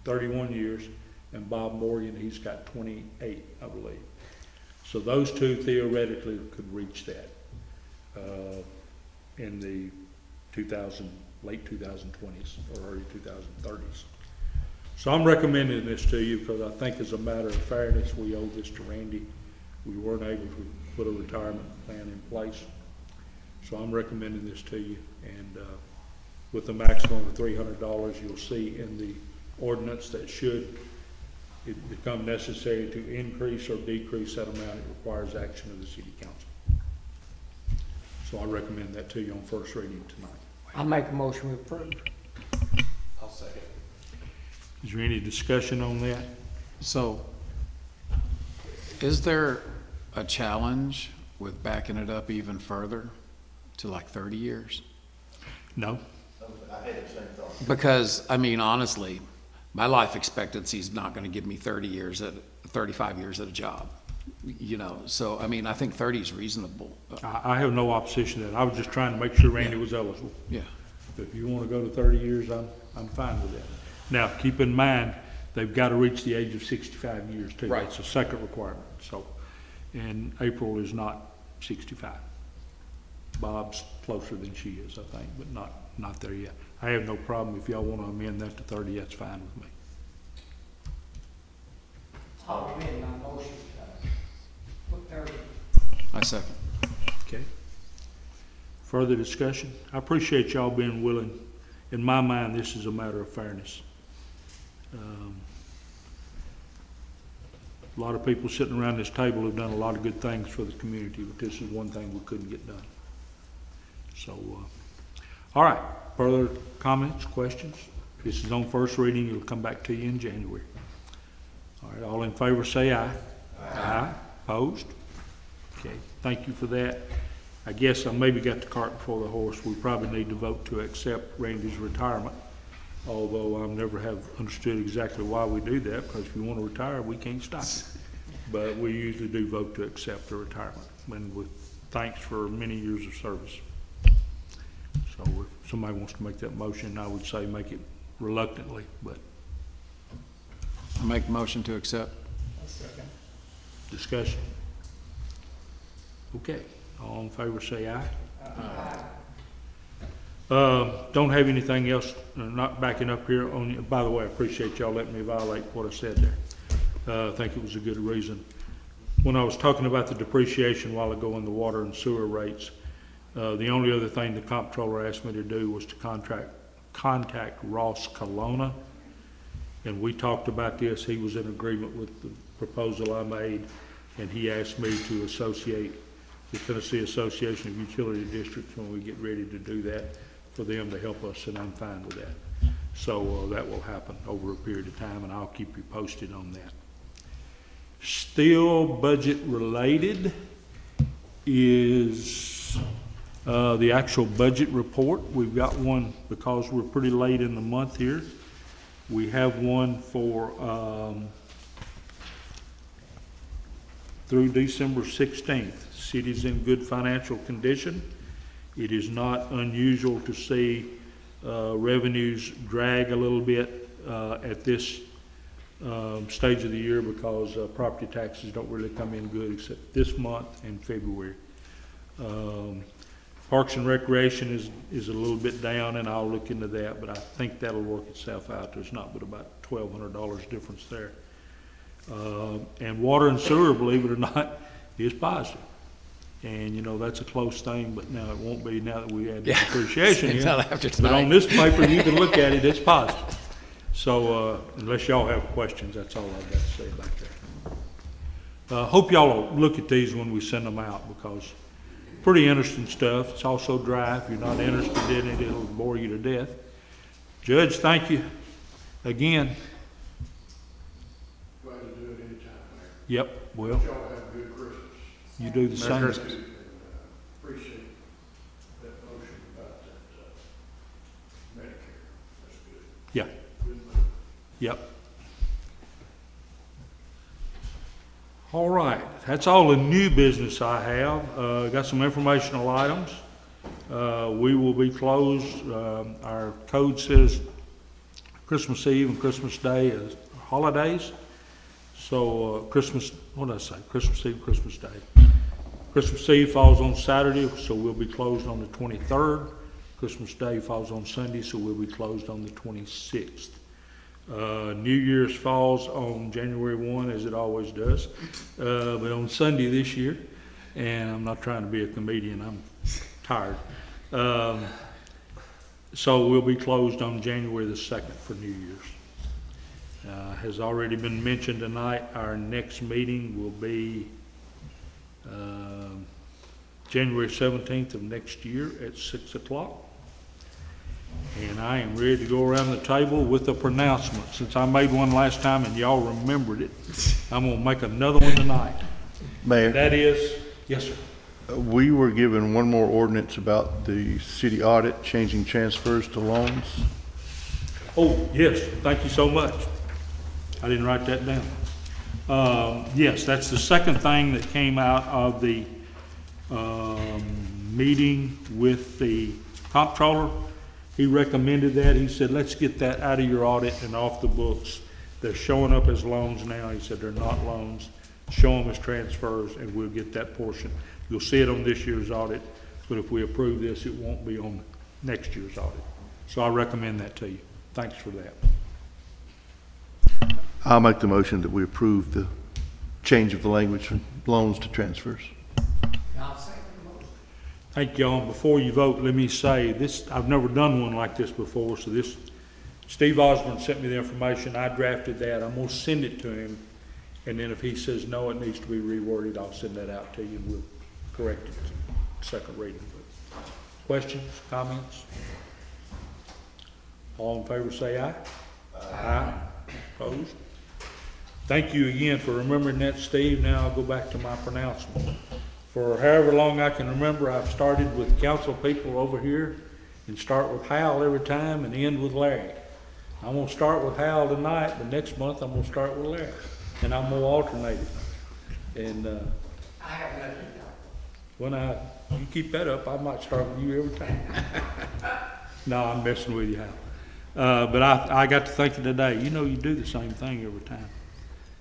31 years, and Bob Morgan, he's got 28, I believe. So those two theoretically could reach that in the late 2020s or early 2030s. So I'm recommending this to you because I think as a matter of fairness, we owe this to Randy. We weren't able to put a retirement plan in place. So I'm recommending this to you. And with the maximum of $300, you'll see in the ordinance that should it become necessary to increase or decrease that amount, it requires action of the city council. So I recommend that to you on first reading tonight. I make a motion to approve. I'll second. Is there any discussion on that? So, is there a challenge with backing it up even further to like 30 years? No? I had the same thought. Because, I mean, honestly, my life expectancy is not going to give me 35 years at a job, you know. So, I mean, I think 30 is reasonable. I have no opposition to that. I was just trying to make sure Randy was eligible. Yeah. If you want to go to 30 years, I'm fine with that. Now, keep in mind, they've got to reach the age of 65 years too. Right. That's a second requirement. So, and April is not 65. Bob's closer than she is, I think, but not there yet. I have no problem if y'all want to amend that to 30, that's fine with me. I'll amend my motion to put 30. I second. Okay. Further discussion? I appreciate y'all being willing. In my mind, this is a matter of fairness. A lot of people sitting around this table have done a lot of good things for the community, but this is one thing we couldn't get done. So, all right. Further comments, questions? This is on first reading. It'll come back to you in January. All right. All in favor, say aye. Aye. Opposed? Okay. Thank you for that. I guess I maybe got the cart before the horse. We probably need to vote to accept Randy's retirement, although I never have understood exactly why we do that, because if you want to retire, we can't stop it. But we usually do vote to accept the retirement. and with thanks for many years of service. So if somebody wants to make that motion, I would say make it reluctantly, but I make a motion to accept. discussion. Okay, all in favor say aye. Don't have anything else, not backing up here on, by the way, I appreciate y'all letting me violate what I said there. I think it was a good reason. When I was talking about the depreciation a while ago in the water and sewer rates, the only other thing the comptroller asked me to do was to contact Ross Colonna. And we talked about this. He was in agreement with the proposal I made, and he asked me to associate the Tennessee Association of Utility Districts when we get ready to do that, for them to help us, and I'm fine with that. So that will happen over a period of time, and I'll keep you posted on that. Still budget related is the actual budget report. We've got one because we're pretty late in the month here. We have one for through December 16th. City's in good financial condition. It is not unusual to see revenues drag a little bit at this stage of the year because property taxes don't really come in good except this month and February. Parks and Recreation is a little bit down, and I'll look into that, but I think that'll work itself out. There's not but about $1,200 difference there. And Water and Sewer, believe it or not, is positive. And, you know, that's a close thing, but now it won't be now that we add the depreciation in. Until after But on tonight. this paper, you can look at it, it's positive. So, unless y'all have questions, that's all I've got to say about that. Hope y'all will look at these when we send them out, because pretty interesting stuff. It's also dry. If you're not interested in it, it'll bore you to death. Judge, thank you again. Glad to do it anytime, Mayor. Yep, well, Y'all have a good Christmas. you do the same. And, appreciate that motion about that, Medicare. That's good. Yeah, Good move. yep. All right, that's all the new business I have. Got some informational items. We will be closed. Our code says Christmas Eve and Christmas Day is holidays. So Christmas, what did I say? Christmas Eve, Christmas Day. Christmas Eve falls on Saturday, so we'll be closed on the 23rd. Christmas Day falls on Sunday, so we'll be closed on the 26th. New Year's falls on January 1, as it always does, but on Sunday this year, and I'm not trying to be a comedian, I'm tired. So we'll be closed on January the 2nd for New Year's. Has already been mentioned tonight, our next meeting will be January 17th of next year at 6 o'clock. And I am ready to go around the table with a pronouncement. Since I made one last time and y'all remembered it, I'm gonna make another one tonight. Mayor, That is, yes, sir. we were given one more ordinance about the city audit, changing transfers to loans. Oh, yes, thank you so much. I didn't write that down. Yes, that's the second thing that came out of the meeting with the comptroller. He recommended that. He said, let's get that out of your audit and off the books. They're showing up as loans now. He said they're not loans. Show them as transfers, and we'll get that portion. You'll see it on this year's audit, but if we approve this, it won't be on next year's audit. So I recommend that to you. Thanks for that. I'll make the motion that we approve the change of the language from loans to transfers. I'll second the motion. Thank y'all. Before you vote, let me say this, I've never done one like this before, so this, Steve Osborne sent me the information, I drafted that, I'm gonna send it to him, and then if he says, no, it needs to be reworded, I'll send that out to you, and we'll correct it, second reading. Questions, comments? All in favor say aye. Aye. Opposed? Thank you again for remembering that, Steve. Now I'll go back to my pronouncement. For however long I can remember, I've started with council people over here and start with Hal every time and end with Larry. I'm gonna start with Hal tonight, but next month I'm gonna start with Larry. And I'm gonna alternate it. And, I have nothing Well, now, you keep that up, I might start with you every time. No, I'm messing with you, Hal. But I got to thinking today, you know, you do the same thing every time.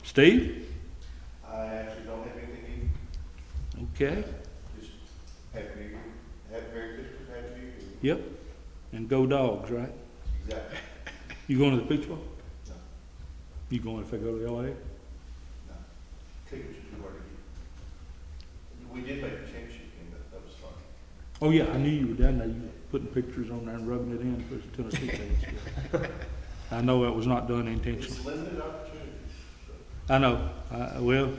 Steve? I actually don't have anything Okay, just happy New Year, happy Merry Christmas, happy New Year. yep. And go Dogs, right? Exactly. You going to the Peach Bowl? No. You going if I go to LA? No. Tickets are too hard to get. We did make a championship game, that was fun. Oh, yeah, I knew you were down there. You were putting pictures on there and rubbing it in for the Tennessee fans. I know that was not done intentionally. It's limited opportunities, so. I know. Well,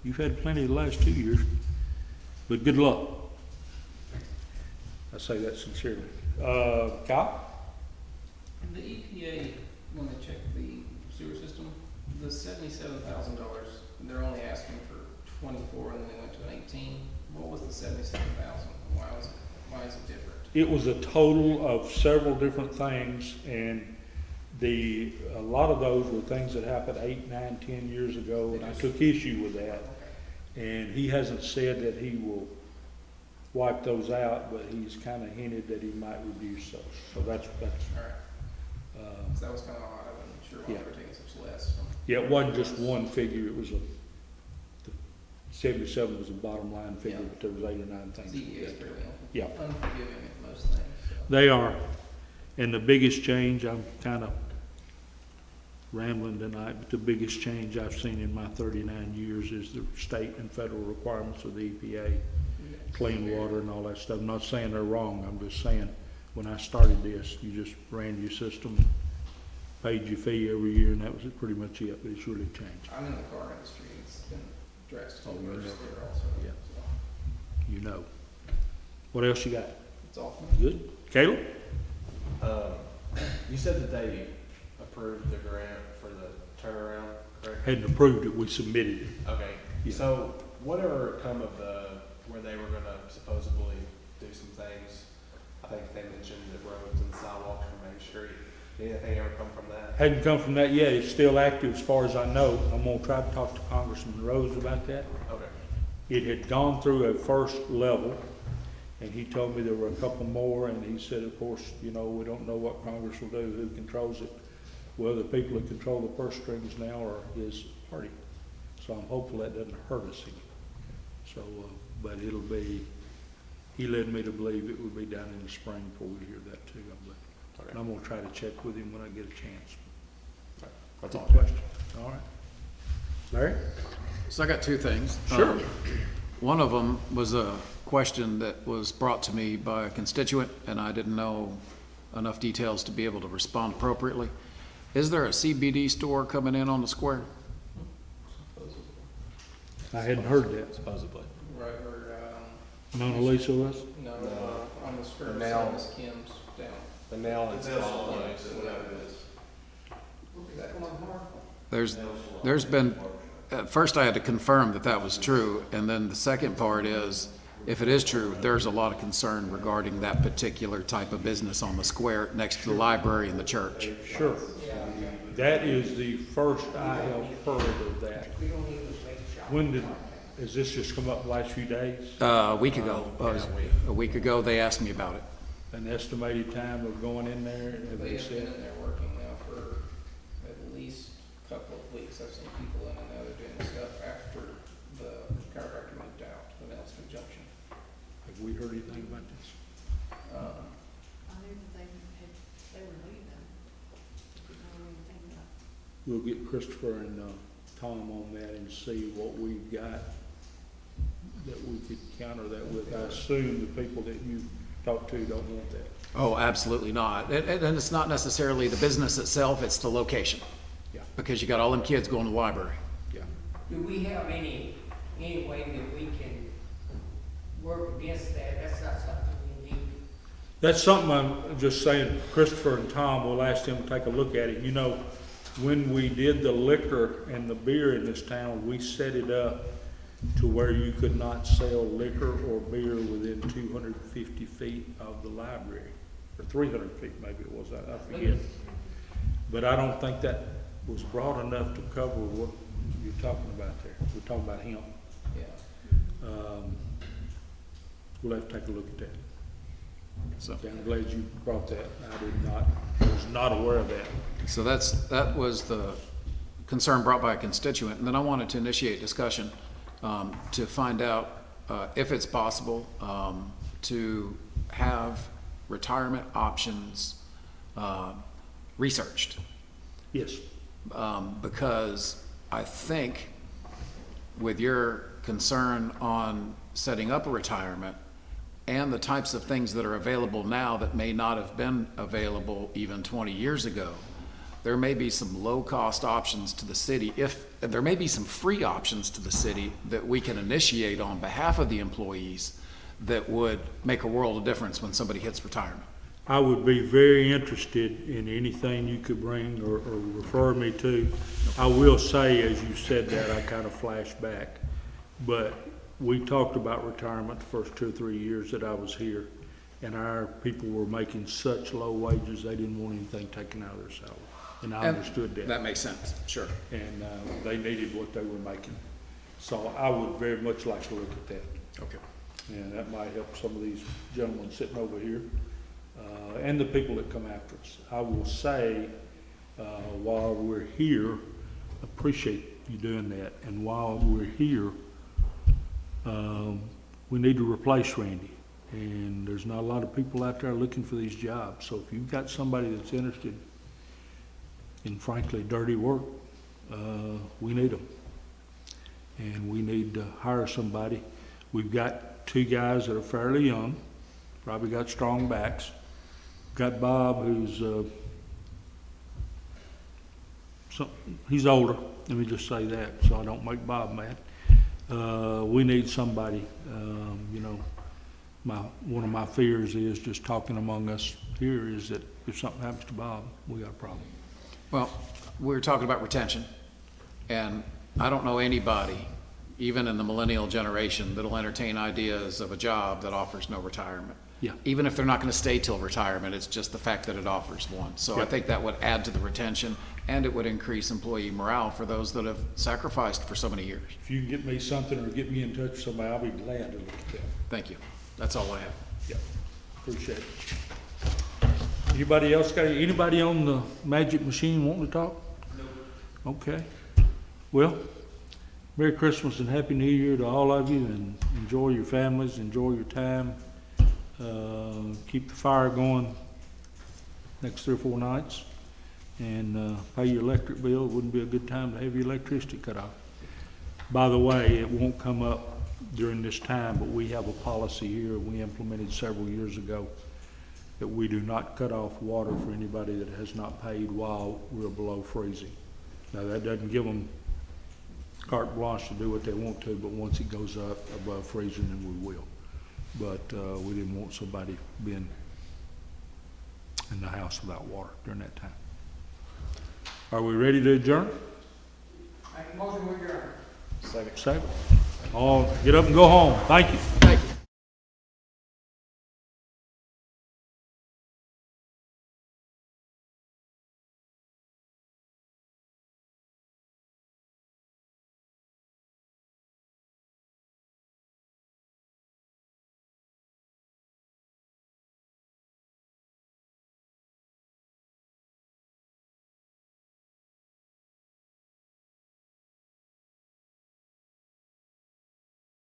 you've had plenty the last 2 years, but good luck. I say that sincerely. Kyle? The EPA, when they check the sewer system, the $77,000, they're only asking for 24 and then they went to an 18. What was the 77,000? Why is it different? It was a total of several different things, and a lot of those were things that happened 8, 9, 10 years ago, and I took issue with that. And he hasn't said that he will wipe those out, but he's kind of hinted that he might reduce those. So that's, All right. So that was kind of odd. I wasn't sure why Yeah. they were taking such less. yeah, it wasn't just one figure, it was the 77 was the bottom line figure, Yeah. but there was 8 or 9 things. The EPA is fairly Yeah. unforgiving at most things. So. They are. And the biggest change, I'm kind of rambling tonight, but the biggest change I've seen in my 39 years is the state and federal requirements of the EPA, clean water and all that stuff. I'm not saying they're wrong, I'm just saying, when I started this, you just ran your system, paid your fee every year, and that was pretty much it, but it's really changed. I'm in the car industry. It's been drastically Oh, worse yeah. there also. Yeah. So You know. What else you got? it's all fun. Good? Caleb? You said that they approved the grant for the turnaround, correct? Hadn't approved it, we submitted it. Okay, Yeah. so whatever come of where they were gonna supposedly do some things, I think they mentioned the roads and sidewalks from Main Street. Did anything ever come from that? Hadn't come from that yet, it's still active as far as I know. I'm gonna try to talk to Congressman Rose about that. Okay. It had gone through a first level, and he told me there were a couple more, and he said, of course, you know, we don't know what Congress will do, who controls it. Well, the people that control the purse strings now are his party, so I'm hopeful that doesn't hurt us any. So, but it'll be, he led me to believe it would be down in the spring before we hear that too, but and I'm gonna try to check with him when I get a chance. That's Good all. question. All right. Larry? So I got two things. Sure. One of them was a question that was brought to me by a constituent, and I didn't know enough details to be able to respond appropriately. Is there a CBD store coming in on the square? I hadn't heard that. Supposedly. Right where, Mona Lisa was? no, No. on the skirt The of nail. Miss Kim's down. The nail and spa place. There's been, at first I had to confirm that that was true, and then the second part is, if it is true, there's a lot of concern regarding that particular type of business on the square next to the library and the church. Sure. That is the first I have heard of that. When did, has this just come up the last few days? A week ago, they asked me about it. An estimated time of going in there, have They they have been said? in there working now for at least a couple of weeks. I've seen people in and out of doing stuff after the chiropractor moved out to Nelson Junction. Have we heard anything about this? Um, I knew that they were leaving. Didn't know anything about We'll get Christopher and Tom on that and see what we've got that we could counter that with. I assume the people that you talked to don't want that. Oh, absolutely not. And it's not necessarily the business itself, it's the location. Yeah. Because you got all them kids going to the library. Yeah. Do we have any way that we can work against that? That's not something we need. That's something I'm just saying, Christopher and Tom, we'll ask them to take a look at it. You know, when we did the liquor and the beer in this town, we set it up to where you could not sell liquor or beer within 250 feet of the library, or 300 feet maybe it was, I forget. But I don't think that was broad enough to cover what you're talking about there. We're talking about hemp. yeah. we'll have to take a look at that. So, Okay, I'm glad you brought that. I was not aware of that. so that was the concern brought by a constituent. And then I wanted to initiate discussion to find out if it's possible to have retirement options researched. Yes. Because I think with your concern on setting up a retirement and the types of things that are available now that may not have been available even 20 years ago, there may be some low-cost options to the city. There may be some free options to the city that we can initiate on behalf of the employees that would make a world of difference when somebody hits retirement. I would be very interested in anything you could bring or refer me to. I will say, as you said that, I kind of flashed back. But we talked about retirement the first 2 or 3 years that I was here, and our people were making such low wages, they didn't want anything taken out of their salary. And I understood that. That makes sense, sure. And they needed what they were making. So I would very much like to look at that. Okay. And that might help some of these gentlemen sitting over here, and the people that come after us. I will say, while we're here, appreciate you doing that. And while we're here, we need to replace Randy. And there's not a lot of people out there looking for these jobs. So if you've got somebody that's interested in frankly dirty work, we need them. And we need to hire somebody. We've got 2 guys that are fairly young, probably got strong backs. Got Bob, who's he's older. Let me just say that, so I don't make Bob mad. We need somebody. You know, one of my fears is just talking among us here is that if something happens to Bob, we got a problem. Well, we were talking about retention, and I don't know anybody, even in the millennial generation, that'll entertain ideas of a job that offers no retirement. Yeah. Even if they're not going to stay till retirement, it's just the fact that it offers one. So I Yeah. think that would add to the retention, and it would increase employee morale for those that have sacrificed for so many years. If you can get me something or get me in touch with somebody, I'll be glad to look at that. Thank you. That's all I have. Yeah, appreciate it. Anybody else anybody on the magic machine wanting to talk? No. Okay. Well, Merry Christmas and Happy New Year to all of you, and enjoy your families, enjoy your time. Keep the fire going next 3 or 4 nights, and pay your electric bill. It wouldn't be a good time to have your electricity cut off. By the way, it won't come up during this time, but we have a policy here we implemented several years ago that we do not cut off water for anybody that has not paid while we're below freezing. Now, that doesn't give them carte blanche to do what they want to, but once it goes up above freezing, then we will. But we didn't want somebody being in the house without water during that time. Are we ready to adjourn? Make a motion with your. Second. All get up and go home. Thank you. Thank you.